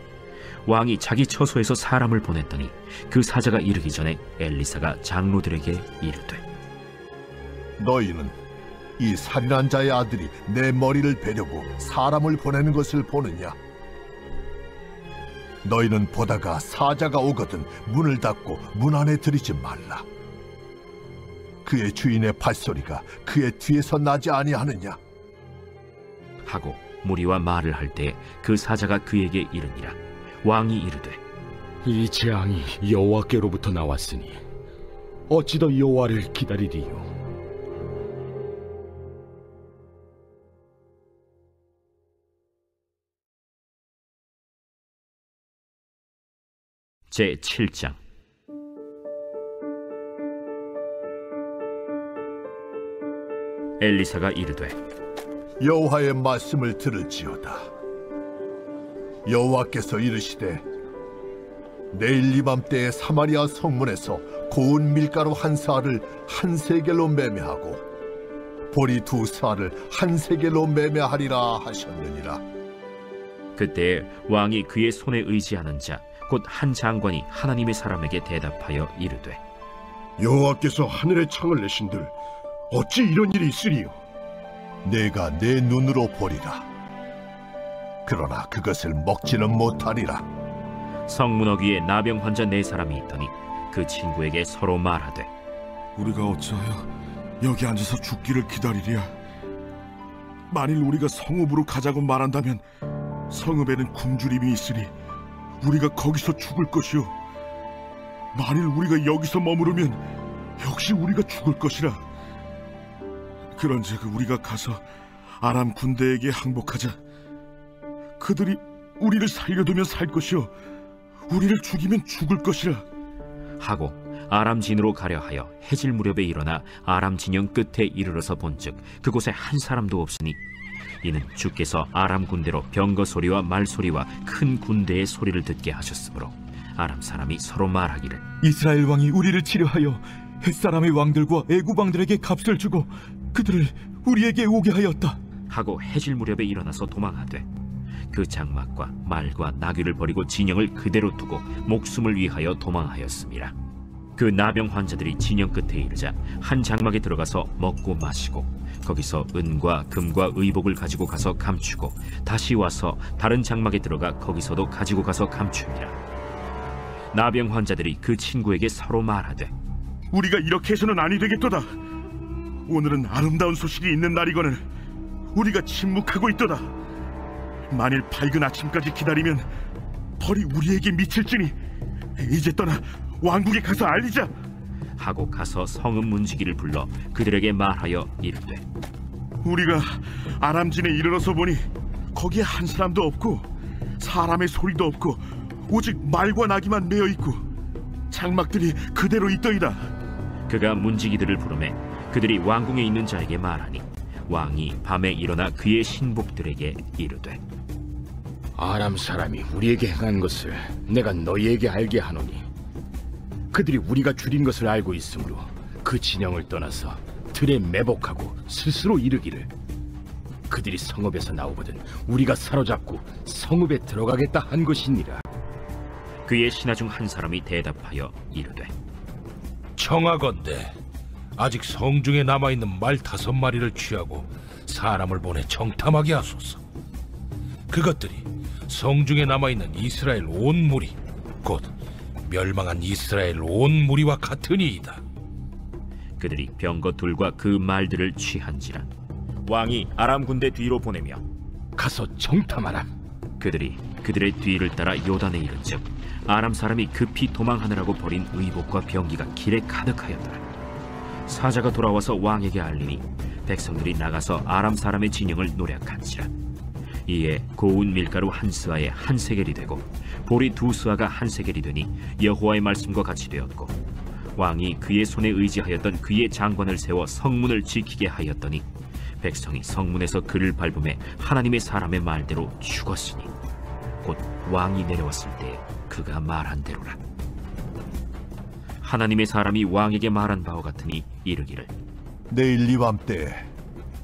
Speaker 1: 왕이 자기 처소에서 사람을 보냈더니 그 사자가 이르기 전에 엘리사가 장로들에게 이르되
Speaker 5: 너희는 이 살인한 자의 아들이 내 머리를 베려고 사람을 보내는 것을 보느냐? 너희는 보다가 사자가 오거든 문을 닫고 문 안에 들이지 말라. 그의 주인의 발소리가 그의 뒤에서 나지 아니하느냐?
Speaker 1: 하고 무리와 말을 할 때 그 사자가 그에게 이르니라. 왕이 이르되
Speaker 2: 이 재앙이 여호와께로부터 나왔으니 어찌 더 여호와를 기다리리요?
Speaker 1: 제7장. 엘리사가 이르되
Speaker 5: 여호와의 말씀을 들을지어다. 여호와께서 이르시되 내일 이맘때에 사마리아 성문에서 고운 밀가루 한 사를 한 세겔로 매매하고 보리 두 사를 한 세겔로 매매하리라 하셨느니라.
Speaker 1: 그때 왕이 그의 손에 의지하는 자 곧 한 장관이 하나님의 사람에게 대답하여 이르되
Speaker 11: 여호와께서 하늘의 창을 내신들 어찌 이런 일이 있으리요?
Speaker 5: 내가 내 눈으로 보리라. 그러나 그것을 먹지는 못하리라.
Speaker 1: 성문 어귀에 나병 환자 4사람이 있더니 그 친구에게 서로 말하되
Speaker 4: 우리가 어찌하여 여기 앉아서 죽기를 기다리랴? 만일 우리가 성읍으로 가자고 말한다면 성읍에는 굶주림이 있으니 우리가 거기서 죽을 것이요, 만일 우리가 여기서 머무르면 역시 우리가 죽을 것이라. 그런즉 우리가 가서 아람 군대에게 항복하자. 그들이 우리를 살려두면 살 것이요 우리를 죽이면 죽을 것이라.
Speaker 1: 하고 아람 진으로 가려 하여 해질 무렵에 일어나 아람 진영 끝에 이르러서 본즉 그곳에 한 사람도 없으니 이는 주께서 아람 군대로 병거 소리와 말 소리와 큰 군대의 소리를 듣게 하셨으므로 아람 사람이 서로 말하기를
Speaker 9: 이스라엘 왕이 우리를 치료하여 햇사람의 왕들과 애굽 왕들에게 값을 주고 그들을 우리에게 오게 하였다
Speaker 1: 하고 해질 무렵에 일어나서 도망하되 그 장막과 말과 나귀를 버리고 진영을 그대로 두고 목숨을 위하여 도망하였습니다. 그 나병 환자들이 진영 끝에 이르자 한 장막에 들어가서 먹고 마시고 거기서 은과 금과 의복을 가지고 가서 감추고 다시 와서 다른 장막에 들어가 거기서도 가지고 가서 감춥니다. 나병 환자들이 그 친구에게 서로 말하되
Speaker 4: 우리가 이렇게 해서는 아니 되겠도다. 오늘은 아름다운 소식이 있는 날이거늘 우리가 침묵하고 있도다. 만일 밝은 아침까지 기다리면 벌이 우리에게 미칠지니 이제 떠나 왕국에 가서 알리자.
Speaker 1: 하고 가서 성읍 문지기를 불러 그들에게 말하여 이르되
Speaker 4: 우리가 아람진에 이르러서 보니 거기에 한 사람도 없고 사람의 소리도 없고 오직 말과 나귀만 메어 있고 장막들이 그대로 있더이다.
Speaker 1: 그가 문지기들을 부르매 그들이 왕궁에 있는 자에게 말하니 왕이 밤에 일어나 그의 신복들에게 이르되
Speaker 2: 아람 사람이 우리에게 행한 것을 내가 너희에게 알게 하노니 그들이 우리가 줄인 것을 알고 있으므로 그 진영을 떠나서 들에 매복하고 스스로 이르기를 그들이 성읍에서 나오거든 우리가 사로잡고 성읍에 들어가겠다 한 것이니라.
Speaker 1: 그의 신하 중 한 사람이 대답하여 이르되
Speaker 12: 청하건대 아직 성중에 남아있는 말 5마리를 취하고 사람을 보내 정탐하게 하소서. 그것들이 성중에 남아있는 이스라엘 온 무리 곧 멸망한 이스라엘 온 무리와 같으니이다.
Speaker 1: 그들이 병거 둘과 그 말들을 취한지라. 왕이 아람 군대 뒤로 보내며
Speaker 2: 가서 정탐하라.
Speaker 1: 그들이 그들의 뒤를 따라 요단에 이른즉 아람 사람이 급히 도망하느라고 버린 의복과 병기가 길에 가득하였더라. 사자가 돌아와서 왕에게 알리니 백성들이 나가서 아람 사람의 진영을 노략한지라. 이에 고운 밀가루 한 스아에 한 세겔이 되고 보리 2스아가 한 세겔이 되니 여호와의 말씀과 같이 되었고 왕이 그의 손에 의지하였던 그의 장관을 세워 성문을 지키게 하였더니 백성이 성문에서 그를 밟음에 하나님의 사람의 말대로 죽었으니 곧 왕이 내려왔을 때 그가 말한 대로라. 하나님의 사람이 왕에게 말한 바와 같으니 이르기를
Speaker 5: 내일 이밤 때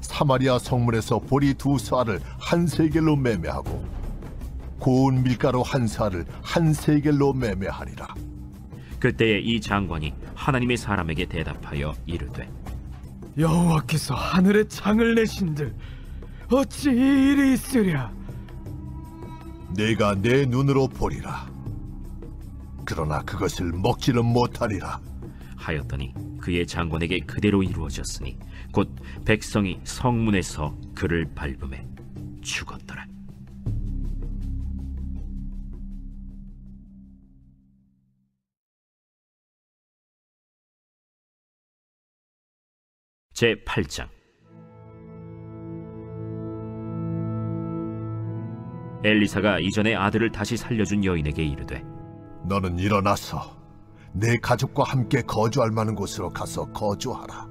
Speaker 5: 사마리아 성문에서 보리 2쌀을 한 세겔로 매매하고 고운 밀가루 한 쌀을 한 세겔로 매매하리라.
Speaker 1: 그때에 이 장관이 하나님의 사람에게 대답하여 이르되
Speaker 9: 여호와께서 하늘에 창을 내신들 어찌 이 일이 있으랴?
Speaker 5: 내가 내 눈으로 보리라. 그러나 그것을 먹지는 못하리라
Speaker 1: 하였더니 그의 장관에게 그대로 이루어졌으니 곧 백성이 성문에서 그를 밟음에 죽었더라. 제8장. 엘리사가 이전에 아들을 다시 살려준 여인에게 이르되
Speaker 5: 너는 일어나서 내 가족과 함께 거주할 만한 곳으로 가서 거주하라.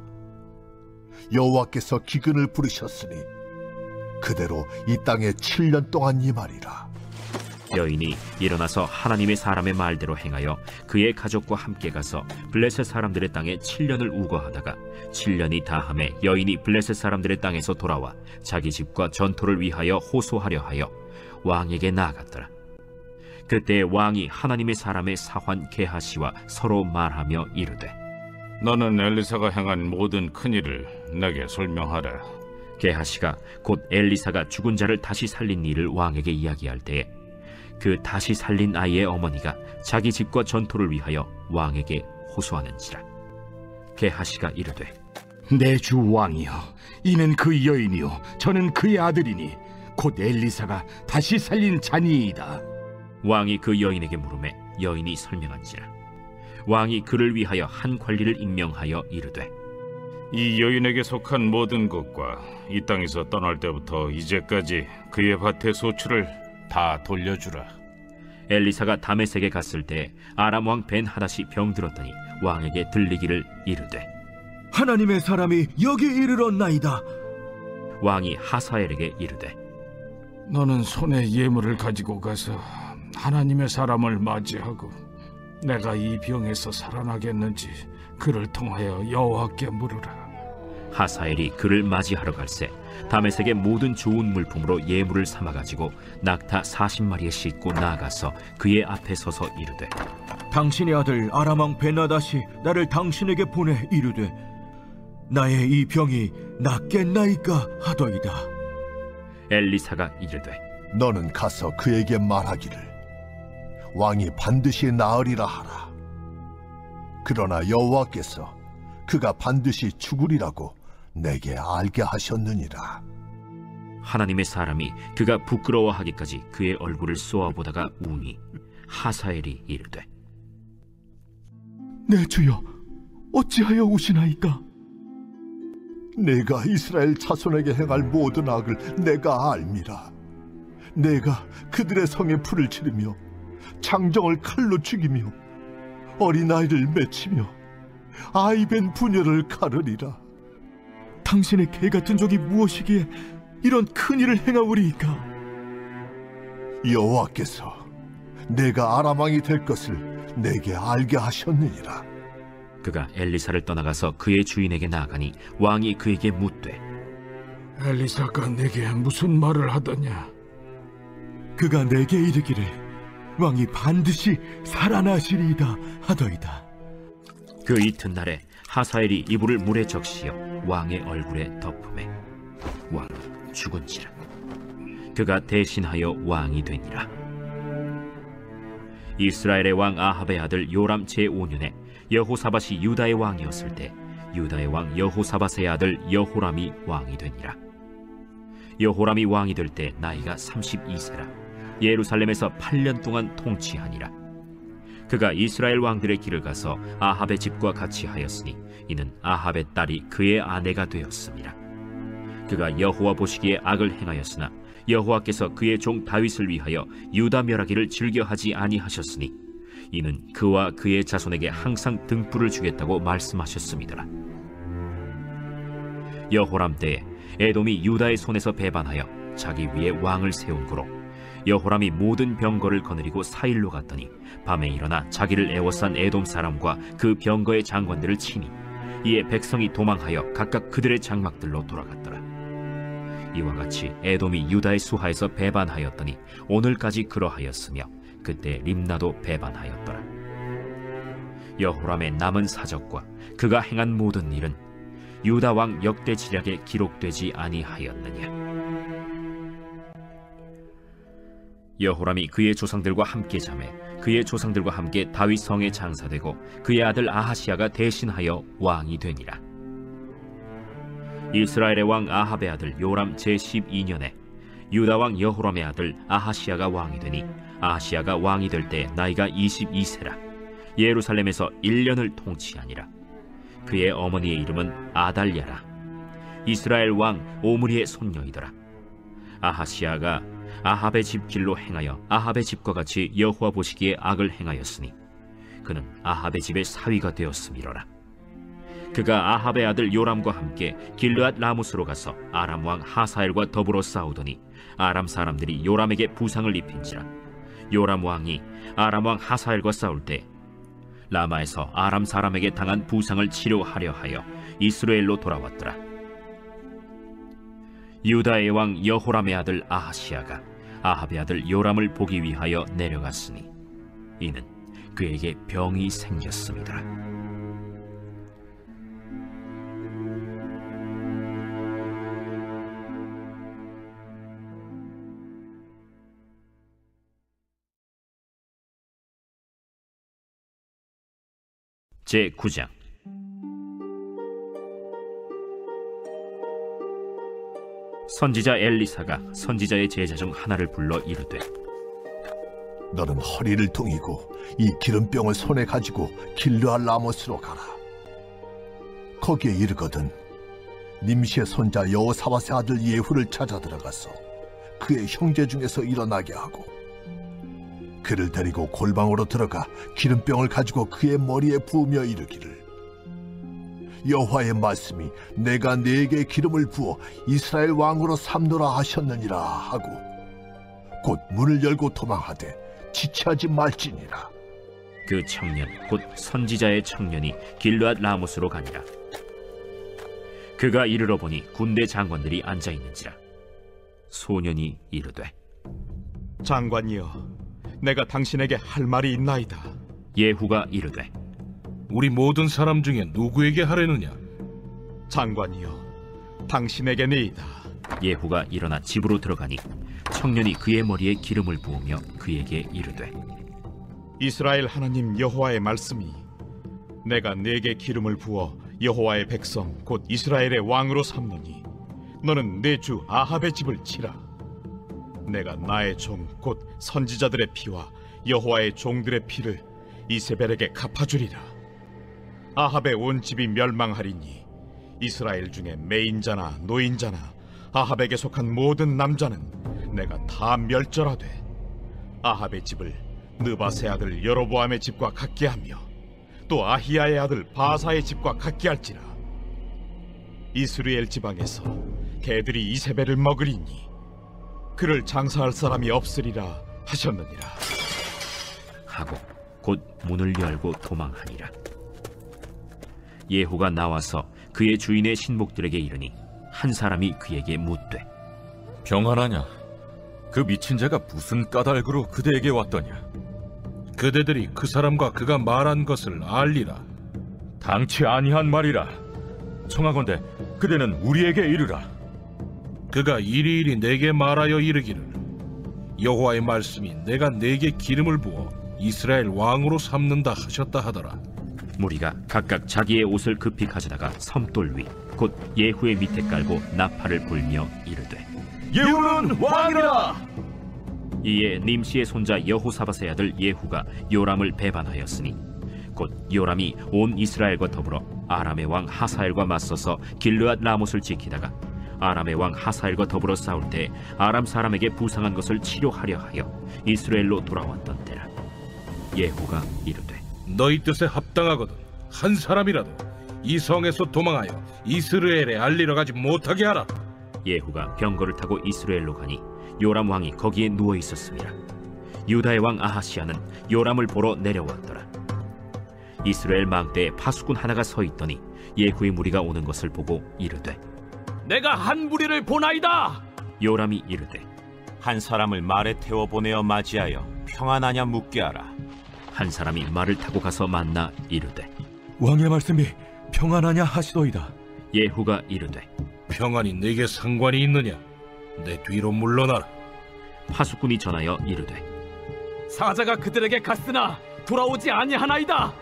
Speaker 5: 여호와께서 기근을 부르셨으니 그대로 이 땅에 7년 동안 임하리라.
Speaker 1: 여인이 일어나서 하나님의 사람의 말대로 행하여 그의 가족과 함께 가서 블레셋 사람들의 땅에 7년을 우거하다가 7년이 다함에 여인이 블레셋 사람들의 땅에서 돌아와 자기 집과 전토를 위하여 호소하려 하여 왕에게 나아갔더라. 그때 왕이 하나님의 사람의 사환 게하시와 서로 말하며 이르되
Speaker 8: 너는 엘리사가 행한 모든 큰일을 내게 설명하라.
Speaker 1: 게하시가 곧 엘리사가 죽은 자를 다시 살린 일을 왕에게 이야기할 때에 그 다시 살린 아이의 어머니가 자기 집과 전토를 위하여 왕에게 호소하는지라. 게하시가 이르되
Speaker 2: 내 주 왕이여, 이는 그 여인이요 저는 그의 아들이니 곧 엘리사가 다시 살린 자니이다.
Speaker 1: 왕이 그 여인에게 물으매 여인이 설명한지라. 왕이 그를 위하여 한 관리를 임명하여 이르되
Speaker 8: 이 여인에게 속한 모든 것과 이 땅에서 떠날 때부터 이제까지 그의 밭의 소출을 다 돌려주라.
Speaker 1: 엘리사가 다메섹에 갔을 때 아람 왕 벤하닷이 병들었더니 왕에게 들리기를 이르되
Speaker 2: 하나님의 사람이 여기 이르렀나이다.
Speaker 1: 왕이 하사엘에게 이르되
Speaker 8: 너는 손에 예물을 가지고 가서 하나님의 사람을 맞이하고 내가 이 병에서 살아나겠는지 그를 통하여 여호와께 물으라.
Speaker 1: 하사엘이 그를 맞이하러 갈새 다메섹의 모든 좋은 물품으로 예물을 삼아가지고 낙타 40마리에 싣고 나아가서 그의 앞에 서서 이르되
Speaker 2: 당신의 아들 아람 왕 벤하닷이 나를 당신에게 보내 이르되 나의 이 병이 낫겠나이까 하더이다.
Speaker 1: 엘리사가 이르되
Speaker 5: 너는 가서 그에게 말하기를 왕이 반드시 나으리라 하라. 그러나 여호와께서 그가 반드시 죽으리라고 내게 알게 하셨느니라.
Speaker 1: 하나님의 사람이 그가 부끄러워하기까지 그의 얼굴을 쏘아보다가 우니 하사엘이 이르되
Speaker 2: 내 주여, 어찌하여 우시나이까?
Speaker 5: 내가 이스라엘 자손에게 행할 모든 악을 내가 알미라. 내가 그들의 성에 불을 지르며 장정을 칼로 죽이며 어린아이를 맺히며 아이벤 부녀를 가르리라.
Speaker 2: 당신의 개 같은 적이 무엇이기에 이런 큰 일을 행하오리이까?
Speaker 5: 여호와께서 내가 아람 왕이 될 것을 내게 알게 하셨느니라.
Speaker 1: 그가 엘리사를 떠나가서 그의 주인에게 나아가니 왕이 그에게 묻되
Speaker 8: 엘리사가 내게 무슨 말을 하더냐?
Speaker 2: 그가 내게 이르기를 왕이 반드시 살아나시리이다 하더이다.
Speaker 1: 그 이튿날에 하사엘이 이불을 물에 적시어 왕의 얼굴에 덮음에 왕이 죽은지라. 그가 대신하여 왕이 되니라. 이스라엘의 왕 아합의 아들 요람 제5년에 여호사밧이 유다의 왕이었을 때 유다의 왕 여호사밧의 아들 여호람이 왕이 되니라. 여호람이 왕이 될 때 나이가 32세라 예루살렘에서 8년 동안 통치하니라. 그가 이스라엘 왕들의 길을 가서 아합의 집과 같이 하였으니 이는 아합의 딸이 그의 아내가 되었습니다. 그가 여호와 보시기에 악을 행하였으나 여호와께서 그의 종 다윗을 위하여 유다 멸하기를 즐겨하지 아니하셨으니 이는 그와 그의 자손에게 항상 등불을 주겠다고 말씀하셨습니다. 여호람 때에 에돔이 유다의 손에서 배반하여 자기 위에 왕을 세운 고로 여호람이 모든 병거를 거느리고 사일로 갔더니 밤에 일어나 자기를 애워싼 에돔 사람과 그 병거의 장관들을 치니 이에 백성이 도망하여 각각 그들의 장막들로 돌아갔더라. 이와 같이 에돔이 유다의 수하에서 배반하였더니 오늘까지 그러하였으며 그때 림나도 배반하였더라. 여호람의 남은 사적과 그가 행한 모든 일은 유다 왕 역대지략에 기록되지 아니하였느냐. 여호람이 그의 조상들과 함께 잠에 그의 조상들과 함께 다윗 성에 장사되고 그의 아들 아하시야가 대신하여 왕이 되니라. 이스라엘의 왕 아합의 아들 요람 제12년에 유다 왕 여호람의 아들 아하시야가 왕이 되니 아하시야가 왕이 될 때 나이가 22세라. 예루살렘에서 1년을 통치하니라. 그의 어머니의 이름은 아달랴라. 이스라엘 왕 오므리의 손녀이더라. 아하시야가 아합의 집 길로 행하여 아합의 집과 같이 여호와 보시기에 악을 행하였으니 그는 아합의 집의 사위가 되었음이로라. 그가 아합의 아들 요람과 함께 길르앗 라모스로 가서 아람 왕 하사엘과 더불어 싸우더니 아람 사람들이 요람에게 부상을 입힌지라. 요람 왕이 아람 왕 하사엘과 싸울 때 라마에서 아람 사람에게 당한 부상을 치료하려 하여 이스라엘로 돌아왔더라. 유다의 왕 여호람의 아들 아하시야가 아합의 아들 요람을 보기 위하여 내려갔으니 이는 그에게 병이 생겼습니다. 제9장. 선지자 엘리사가 선지자의 제자 중 하나를 불러 이르되
Speaker 5: 너는 허리를 동이고 이 기름병을 손에 가지고 길르앗 라모스로 가라. 거기에 이르거든 님시의 손자 여호사밧의 아들 예후를 찾아 들어가서 그의 형제 중에서 일어나게 하고 그를 데리고 골방으로 들어가 기름병을 가지고 그의 머리에 부으며 이르기를 여호와의 말씀이 내가 네게 기름을 부어 이스라엘 왕으로 삼노라 하셨느니라 하고 곧 문을 열고 도망하되 지체하지 말지니라.
Speaker 1: 그 청년 곧 선지자의 청년이 길르앗 라모스로 가니라. 그가 이르러 보니 군대 장관들이 앉아 있는지라. 소년이 이르되
Speaker 3: 장관이여, 내가 당신에게 할 말이 있나이다.
Speaker 1: 예후가 이르되
Speaker 12: 우리 모든 사람 중에 누구에게 하려느냐?
Speaker 3: 장관이여, 당신에게니이다.
Speaker 1: 예후가 일어나 집으로 들어가니 청년이 그의 머리에 기름을 부으며 그에게 이르되
Speaker 3: 이스라엘 하나님 여호와의 말씀이 내가 네게 기름을 부어 여호와의 백성 곧 이스라엘의 왕으로 삼노니 너는 내 주 아합의 집을 치라. 내가 나의 종 곧 선지자들의 피와 여호와의 종들의 피를 이세벨에게 갚아주리라. 아합의 온 집이 멸망하리니 이스라엘 중에 매인자나 노인자나 아합에게 속한 모든 남자는 내가 다 멸절하되 아합의 집을 느바세 아들 여로보암의 집과 같게 하며 또 아히야의 아들 바사의 집과 같게 할지라. 이스라엘 지방에서 개들이 이세벨을 먹으리니 그를 장사할 사람이 없으리라 하셨느니라.
Speaker 1: 하고 곧 문을 열고 도망하니라. 예후가 나와서 그의 주인의 신복들에게 이르니 한 사람이 그에게 묻되
Speaker 13: 평안하냐? 그 미친 자가 무슨 까닭으로 그대에게 왔더냐?
Speaker 12: 그대들이 그 사람과 그가 말한 것을 알리라.
Speaker 13: 당치 아니한 말이라. 청하건대 그대는 우리에게 이르라.
Speaker 12: 그가 이리이리 내게 말하여 이르기를 여호와의 말씀이 내가 네게 기름을 부어 이스라엘 왕으로 삼는다 하셨다 하더라.
Speaker 1: 무리가 각각 자기의 옷을 급히 가져다가 섬돌 위 곧 예후의 밑에 깔고 나팔을 불며 이르되
Speaker 13: 예후는 왕이라.
Speaker 1: 이에 님시의 손자 여호사밧의 아들 예후가 요람을 배반하였으니 곧 요람이 온 이스라엘과 더불어 아람의 왕 하사엘과 맞서서 길르앗 라못을 지키다가 아람의 왕 하사엘과 더불어 싸울 때 아람 사람에게 부상한 것을 치료하려 하여 이스라엘로 돌아왔던 때라. 예후가 이르되
Speaker 12: 너희 뜻에 합당하거든 한 사람이라도 이 성에서 도망하여 이스라엘에 알리러 가지 못하게 하라.
Speaker 1: 예후가 병거를 타고 이스라엘로 가니 요람 왕이 거기에 누워 있었습니다. 유다의 왕 아하시야는 요람을 보러 내려왔더라. 이스라엘 망대에 파수꾼 하나가 서 있더니 예후의 무리가 오는 것을 보고 이르되,
Speaker 14: 내가 한 무리를 보나이다.
Speaker 1: 요람이 이르되,
Speaker 15: 한 사람을 말에 태워 보내어 맞이하여 평안하냐 묻게 하라.
Speaker 1: 한 사람이 말을 타고 가서 만나 이르되,
Speaker 13: 왕의 말씀이 평안하냐 하시도이다.
Speaker 1: 예후가 이르되,
Speaker 12: 평안이 내게 상관이 있느냐? 내 뒤로 물러나라.
Speaker 1: 파수꾼이 전하여 이르되,
Speaker 14: 사자가 그들에게 갔으나 돌아오지 아니하나이다.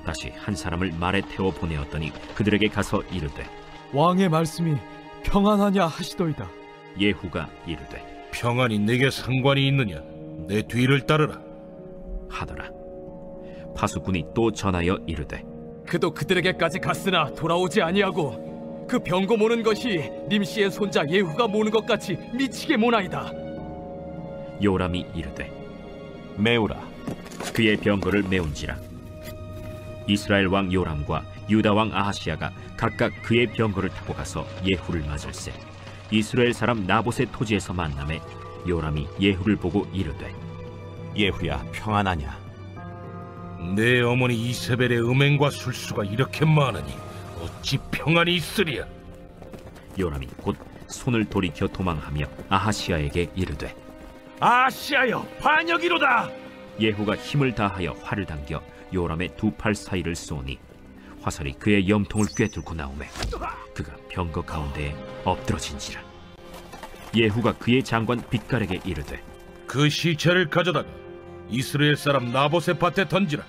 Speaker 1: 다시 한 사람을 말에 태워 보내었더니 그들에게 가서 이르되,
Speaker 9: 왕의 말씀이 평안하냐 하시도이다.
Speaker 1: 예후가 이르되,
Speaker 12: 평안이 내게 상관이 있느냐? 내 뒤를 따르라
Speaker 1: 하더라. 파수꾼이 또 전하여 이르되,
Speaker 14: 그도 그들에게까지 갔으나 돌아오지 아니하고 그 병거 모는 것이 님씨의 손자 예후가 모는 것 같이 미치게 모나이다.
Speaker 1: 요람이 이르되,
Speaker 15: 메우라.
Speaker 1: 그의 병거를 메운지라. 이스라엘 왕 요람과 유다 왕 아하시야가 각각 그의 병거를 타고 가서 예후를 맞을세 이스라엘 사람 나봇의 토지에서 만남에 요람이 예후를 보고 이르되,
Speaker 15: 예후야, 평안하냐?
Speaker 12: 내 어머니 이세벨의 음행과 술수가 이렇게 많으니 어찌 평안이 있으랴?
Speaker 1: 요람이 곧 손을 돌이켜 도망하며 아하시야에게 이르되,
Speaker 14: 아하시야여, 반역이로다.
Speaker 1: 예후가 힘을 다하여 활을 당겨 요람의 두 팔 사이를 쏘니 화살이 그의 염통을 꿰뚫고 나오매 그가 병거 가운데에 엎드러진지라. 예후가 그의 장관 빛깔에게 이르되,
Speaker 12: 그 시체를 가져다가 이스라엘 사람 나봇의 밭에 던지라.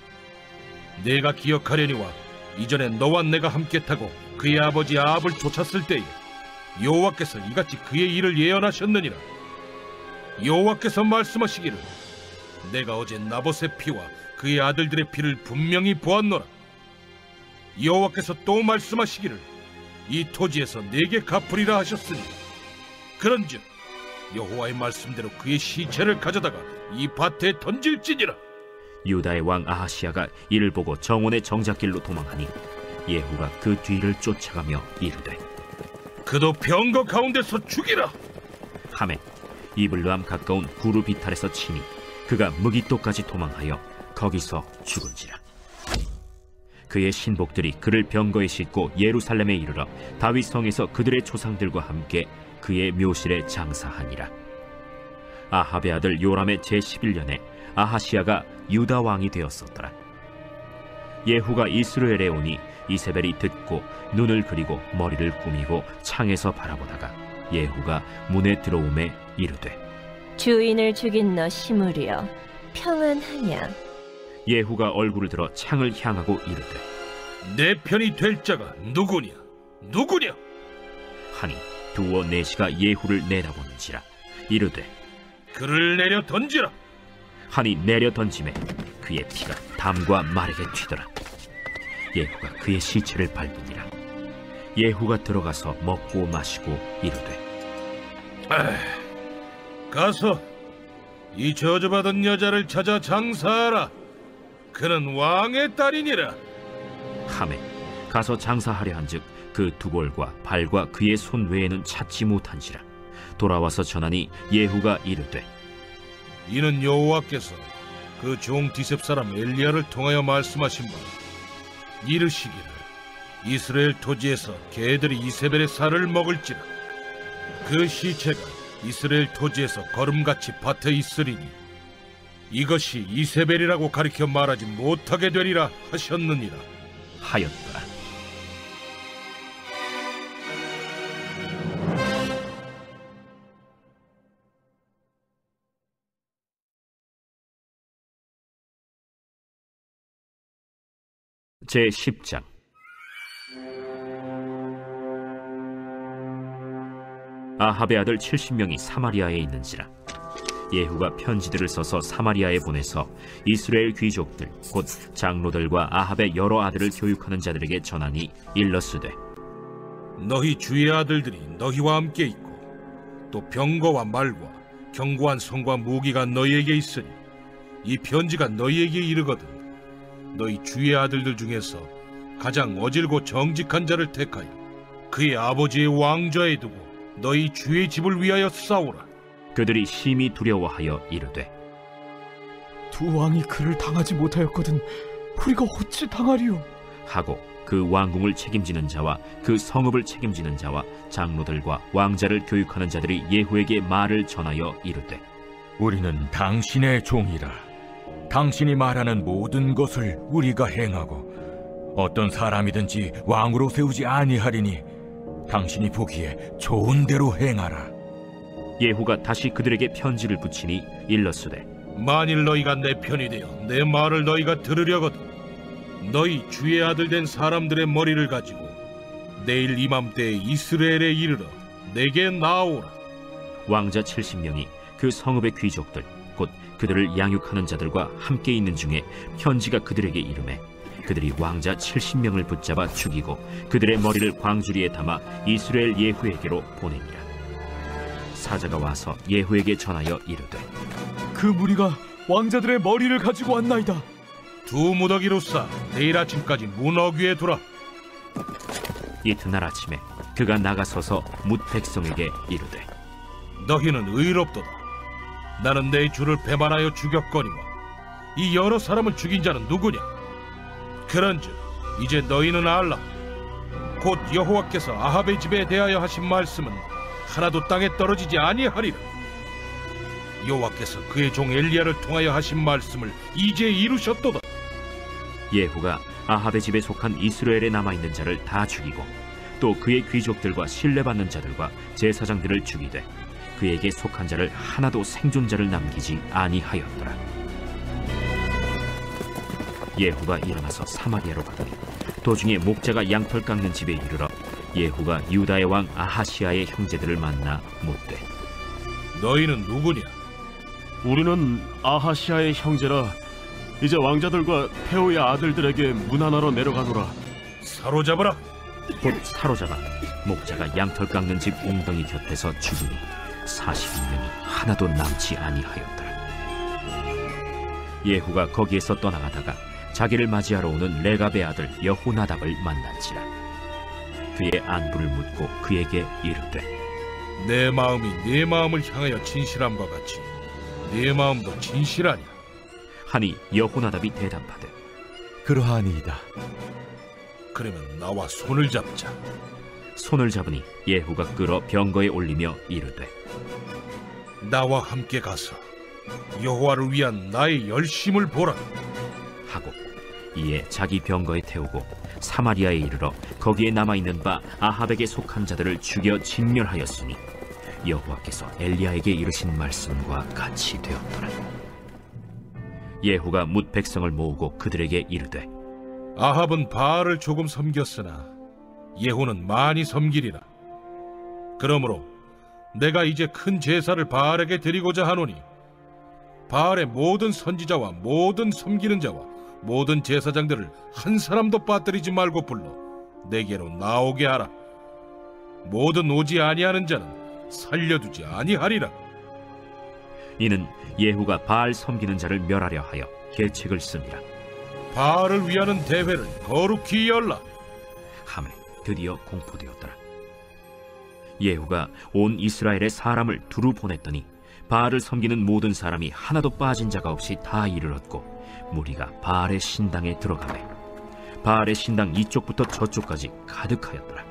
Speaker 12: 내가 기억하려니와 이전에 너와 내가 함께 타고 그의 아버지 아합을 쫓았을 때에 여호와께서 이같이 그의 일을 예언하셨느니라. 여호와께서 말씀하시기를, 내가 어제 나봇의 피와 그의 아들들의 피를 분명히 보았노라. 여호와께서 또 말씀하시기를, 이 토지에서 내게 갚으리라 하셨으니 그런즉 여호와의 말씀대로 그의 시체를 가져다가 이 밭에 던질지니라.
Speaker 1: 유다의 왕 아하시야가 이를 보고 정원의 정작길로 도망하니 예후가 그 뒤를 쫓아가며 이르되,
Speaker 12: 그도 병거 가운데서 죽이라
Speaker 1: 하매 이블르함 가까운 구루 비탈에서 치니 그가 무기토까지 도망하여 거기서 죽은지라. 그의 신복들이 그를 병거에 싣고 예루살렘에 이르러 다윗 성에서 그들의 조상들과 함께 그의 묘실에 장사하니라. 아합의 아들 요람의 제11년에 아하시야가 유다 왕이 되었었더라. 예후가 이스라엘에 오니 이세벨이 듣고 눈을 그리고 머리를 꾸미고 창에서 바라보다가 예후가 문에 들어오매 이르되,
Speaker 6: 주인을 죽인 너 시므리여, 평안하냐?
Speaker 1: 예후가 얼굴을 들어 창을 향하고 이르되,
Speaker 12: 내 편이 될 자가 누구냐? 누구냐?
Speaker 1: 하니 두어 내시가 예후를 내다보는지라. 이르되,
Speaker 12: 그를 내려 던지라
Speaker 1: 하니 내려 던짐에 그의 피가 담과 말에게 튀더라. 예후가 그의 시체를 밟으니라. 예후가 들어가서 먹고 마시고 이르되,
Speaker 12: 가서 이 저주받은 여자를 찾아 장사하라. 그는 왕의 딸이니라.
Speaker 1: 하매 가서 장사하려 한즉 그 두골과 발과 그의 손 외에는 찾지 못한지라. 돌아와서 전하니 예후가 이르되,
Speaker 12: 이는 여호와께서 그 종 디셉 사람 엘리야를 통하여 말씀하신 바, 이르시기를 이스라엘 토지에서 개들이 이세벨의 살을 먹을지라. 그 시체가 이스라엘 토지에서 거름같이 밭에 있으리니 이것이 이세벨이라고 가리켜 말하지 못하게 되리라 하셨느니라
Speaker 1: 하였더라. 제10장. 아합의 아들 70명이 사마리아에 있는지라. 예후가 편지들을 써서 사마리아에 보내서 이스라엘 귀족들 곧 장로들과 아합의 여러 아들을 교육하는 자들에게 전하니 일러스되,
Speaker 12: 너희 주의 아들들이 너희와 함께 있고 또 병거와 말과 견고한 성과 무기가 너희에게 있으니 이 편지가 너희에게 이르거든 너희 주의 아들들 중에서 가장 어질고 정직한 자를 택하여 그의 아버지의 왕좌에 두고 너희 주의 집을 위하여 싸우라.
Speaker 1: 그들이 심히 두려워하여 이르되
Speaker 9: 두 왕이 그를 당하지 못하였거든 우리가 어찌 당하리요?
Speaker 1: 하고 그 왕궁을 책임지는 자와 그 성읍을 책임지는 자와 장로들과 왕자를 교육하는 자들이 예후에게 말을 전하여 이르되
Speaker 16: 우리는 당신의 종이라. 당신이 말하는 모든 것을 우리가 행하고 어떤 사람이든지 왕으로 세우지 아니하리니 당신이 보기에 좋은 대로 행하라.
Speaker 1: 예후가 다시 그들에게 편지를 붙이니 일렀으되
Speaker 12: 만일 너희가 내 편이 되어 내 말을 너희가 들으려거든 너희 주의 아들 된 사람들의 머리를 가지고 내일 이맘때에 이스라엘에 이르러 내게 나오라.
Speaker 1: 왕자 70명이 그 성읍의 귀족들 곧 그들을 양육하는 자들과 함께 있는 중에 편지가 그들에게 이르매 그들이 왕자 70명을 붙잡아 죽이고 그들의 머리를 광주리에 담아 이스라엘 예후에게로 보내니라. 사자가 와서 예후에게 전하여 이르되
Speaker 9: 그 무리가 왕자들의 머리를 가지고 왔나이다.
Speaker 12: 두 무더기로 싸 내일 아침까지 문 어귀에 두라.
Speaker 1: 이튿날 아침에 그가 나가서서 뭇 백성에게 이르되
Speaker 12: 너희는 의롭도다. 나는 내 주를 배반하여 죽였거니와 이 여러 사람을 죽인 자는 누구냐? 그런즉 이제 너희는 알라. 곧 여호와께서 아합의 집에 대하여 하신 말씀은 하나도 땅에 떨어지지 아니하리라. 여호와께서 그의 종 엘리야를 통하여 하신 말씀을 이제 이루셨도다.
Speaker 1: 예후가 아합의 집에 속한 이스라엘에 남아있는 자를 다 죽이고 또 그의 귀족들과 신뢰받는 자들과 제사장들을 죽이되 그에게 속한 자를 하나도 생존자를 남기지 아니하였더라. 예후가 일어나서 사마리아로 가더니 도중에 목자가 양털 깎는 집에 이르러 예후가 유다의 왕 아하시아의 형제들을 만나 묻되
Speaker 12: 너희는 누구냐?
Speaker 17: 우리는 아하시아의 형제라. 이제 왕자들과 페오의 아들들에게 문안하러 내려가노라.
Speaker 12: 사로잡으라.
Speaker 1: 곧 사로잡아 목자가 양털 깎는 집 웅덩이 곁에서 죽으니 40명이 하나도 남지 아니하였더라. 예후가 거기에서 떠나가다가 자기를 맞이하러 오는 레갑의 아들 여호나답을 만난지라. 그의 안부를 묻고 그에게 이르되
Speaker 12: 내 마음이 네 마음을 향하여 진실함과 같이 네 마음도 진실하냐?
Speaker 1: 하니 여호나답이 대답하되
Speaker 16: 그러하니이다.
Speaker 12: 그러면 나와 손을 잡자.
Speaker 1: 손을 잡으니 예후가 끌어 병거에 올리며 이르되
Speaker 12: 나와 함께 가서 여호와를 위한 나의 열심을 보라
Speaker 1: 하고 이에 자기 병거에 태우고 사마리아에 이르러 거기에 남아있는 바 아합에게 속한 자들을 죽여 진멸하였으니 여호와께서 엘리야에게 이르신 말씀과 같이 되었더라. 예후가 뭇 백성을 모으고 그들에게 이르되
Speaker 12: 아합은 바알을 조금 섬겼으나 예후는 많이 섬기리라. 그러므로 내가 이제 큰 제사를 바알에게 드리고자 하노니 바알의 모든 선지자와 모든 섬기는 자와 모든 제사장들을 한 사람도 빠뜨리지 말고 불러 내게로 나오게 하라. 모든 오지 아니하는 자는 살려두지 아니하리라.
Speaker 1: 이는 예후가 바알 섬기는 자를 멸하려 하여 계책을 씁니다.
Speaker 12: 바알을 위하는 대회를 거룩히 열라.
Speaker 1: 하매 드디어 공포되었더라. 예후가 온 이스라엘의 사람을 두루 보냈더니 바알을 섬기는 모든 사람이 하나도 빠진 자가 없이 다 이르렀고 무리가 바알의 신당에 들어가매 바알의 신당 이쪽부터 저쪽까지 가득하였더라.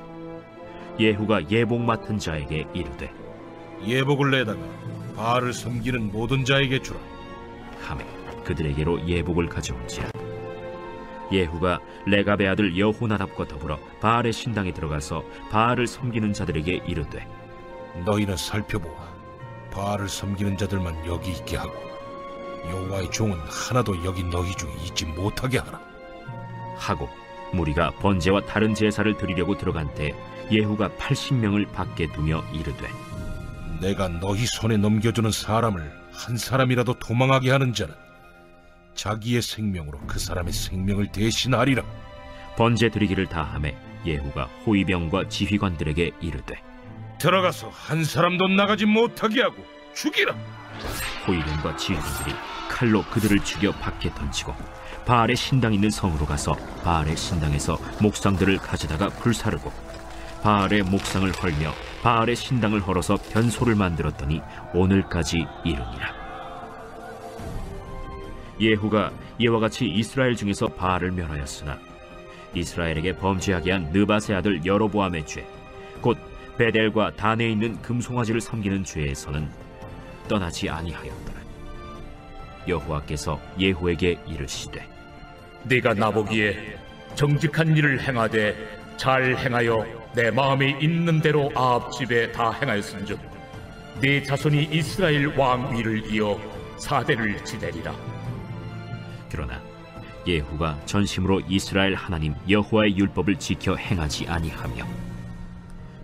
Speaker 1: 예후가 예복 맡은 자에게 이르되
Speaker 12: 예복을 내다가 바알을 섬기는 모든 자에게 주라.
Speaker 1: 하매 그들에게로 예복을 가져온지라. 예후가 레갑의 아들 여호나답과 더불어 바알의 신당에 들어가서 바알을 섬기는 자들에게 이르되
Speaker 12: 너희는 살펴보아 바알을 섬기는 자들만 여기 있게 하고 여호와의 종은 하나도 여기 너희 중에 있지 못하게 하라.
Speaker 1: 하고 무리가 번제와 다른 제사를 드리려고 들어간 때 예후가 80명을 밖에 두며 이르되
Speaker 12: 내가 너희 손에 넘겨주는 사람을 한 사람이라도 도망하게 하는 자는 자기의 생명으로 그 사람의 생명을 대신하리라.
Speaker 1: 번제 드리기를 다하매 예후가 호위병과 지휘관들에게 이르되
Speaker 12: 들어가서 한 사람도 나가지 못하게 하고 죽이라.
Speaker 1: 호위병과 지휘관들이 칼로 그들을 죽여 밖에 던지고 바알의 신당 있는 성으로 가서 바알의 신당에서 목상들을 가져다가 불사르고 바알의 목상을 헐며 바알의 신당을 헐어서 변소를 만들었더니 오늘까지 이르니라. 예후가 이와 같이 이스라엘 중에서 바알을 멸하였으나 이스라엘에게 범죄하게 한 느밧의 아들 여로보암의 죄, 곧 베델과 단에 있는 금송아지를 섬기는 죄에서는 떠나지 아니하였더라. 여호와께서 예후에게 이르시되
Speaker 18: 네가 나보기에 정직한 일을 행하되 잘 행하여 내 마음에 있는 대로 아합 집에 다 행하였은즉 네 자손이 이스라엘 왕 위를 이어 4대를 지내리라.
Speaker 1: 그러나 예후가 전심으로 이스라엘 하나님 여호와의 율법을 지켜 행하지 아니하며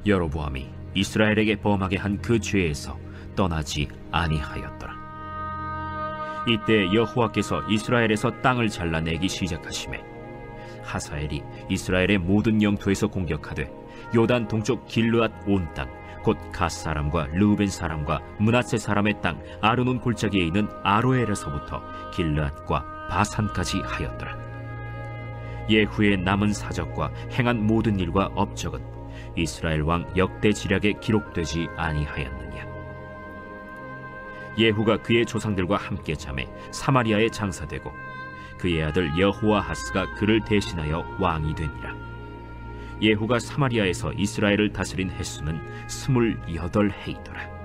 Speaker 1: 여로보암이 이스라엘에게 범하게 한 그 죄에서 떠나지 아니하였더라. 이때 여호와께서 이스라엘에서 땅을 잘라내기 시작하시매 하사엘이 이스라엘의 모든 영토에서 공격하되 요단 동쪽 길르앗 온 땅, 곧 갓 사람과 르우벤 사람과 므낫세 사람의 땅 아르논 골짜기에 있는 아로엘에서부터 길르앗과 바산까지 하였더라. 예후의 남은 사적과 행한 모든 일과 업적은 이스라엘 왕 역대 지략에 기록되지 아니하였느냐. 예후가 그의 조상들과 함께 잠에 사마리아에 장사되고 그의 아들 여호아하스가 그를 대신하여 왕이 되니라. 예후가 사마리아에서 이스라엘을 다스린 횟수는 28해이더라.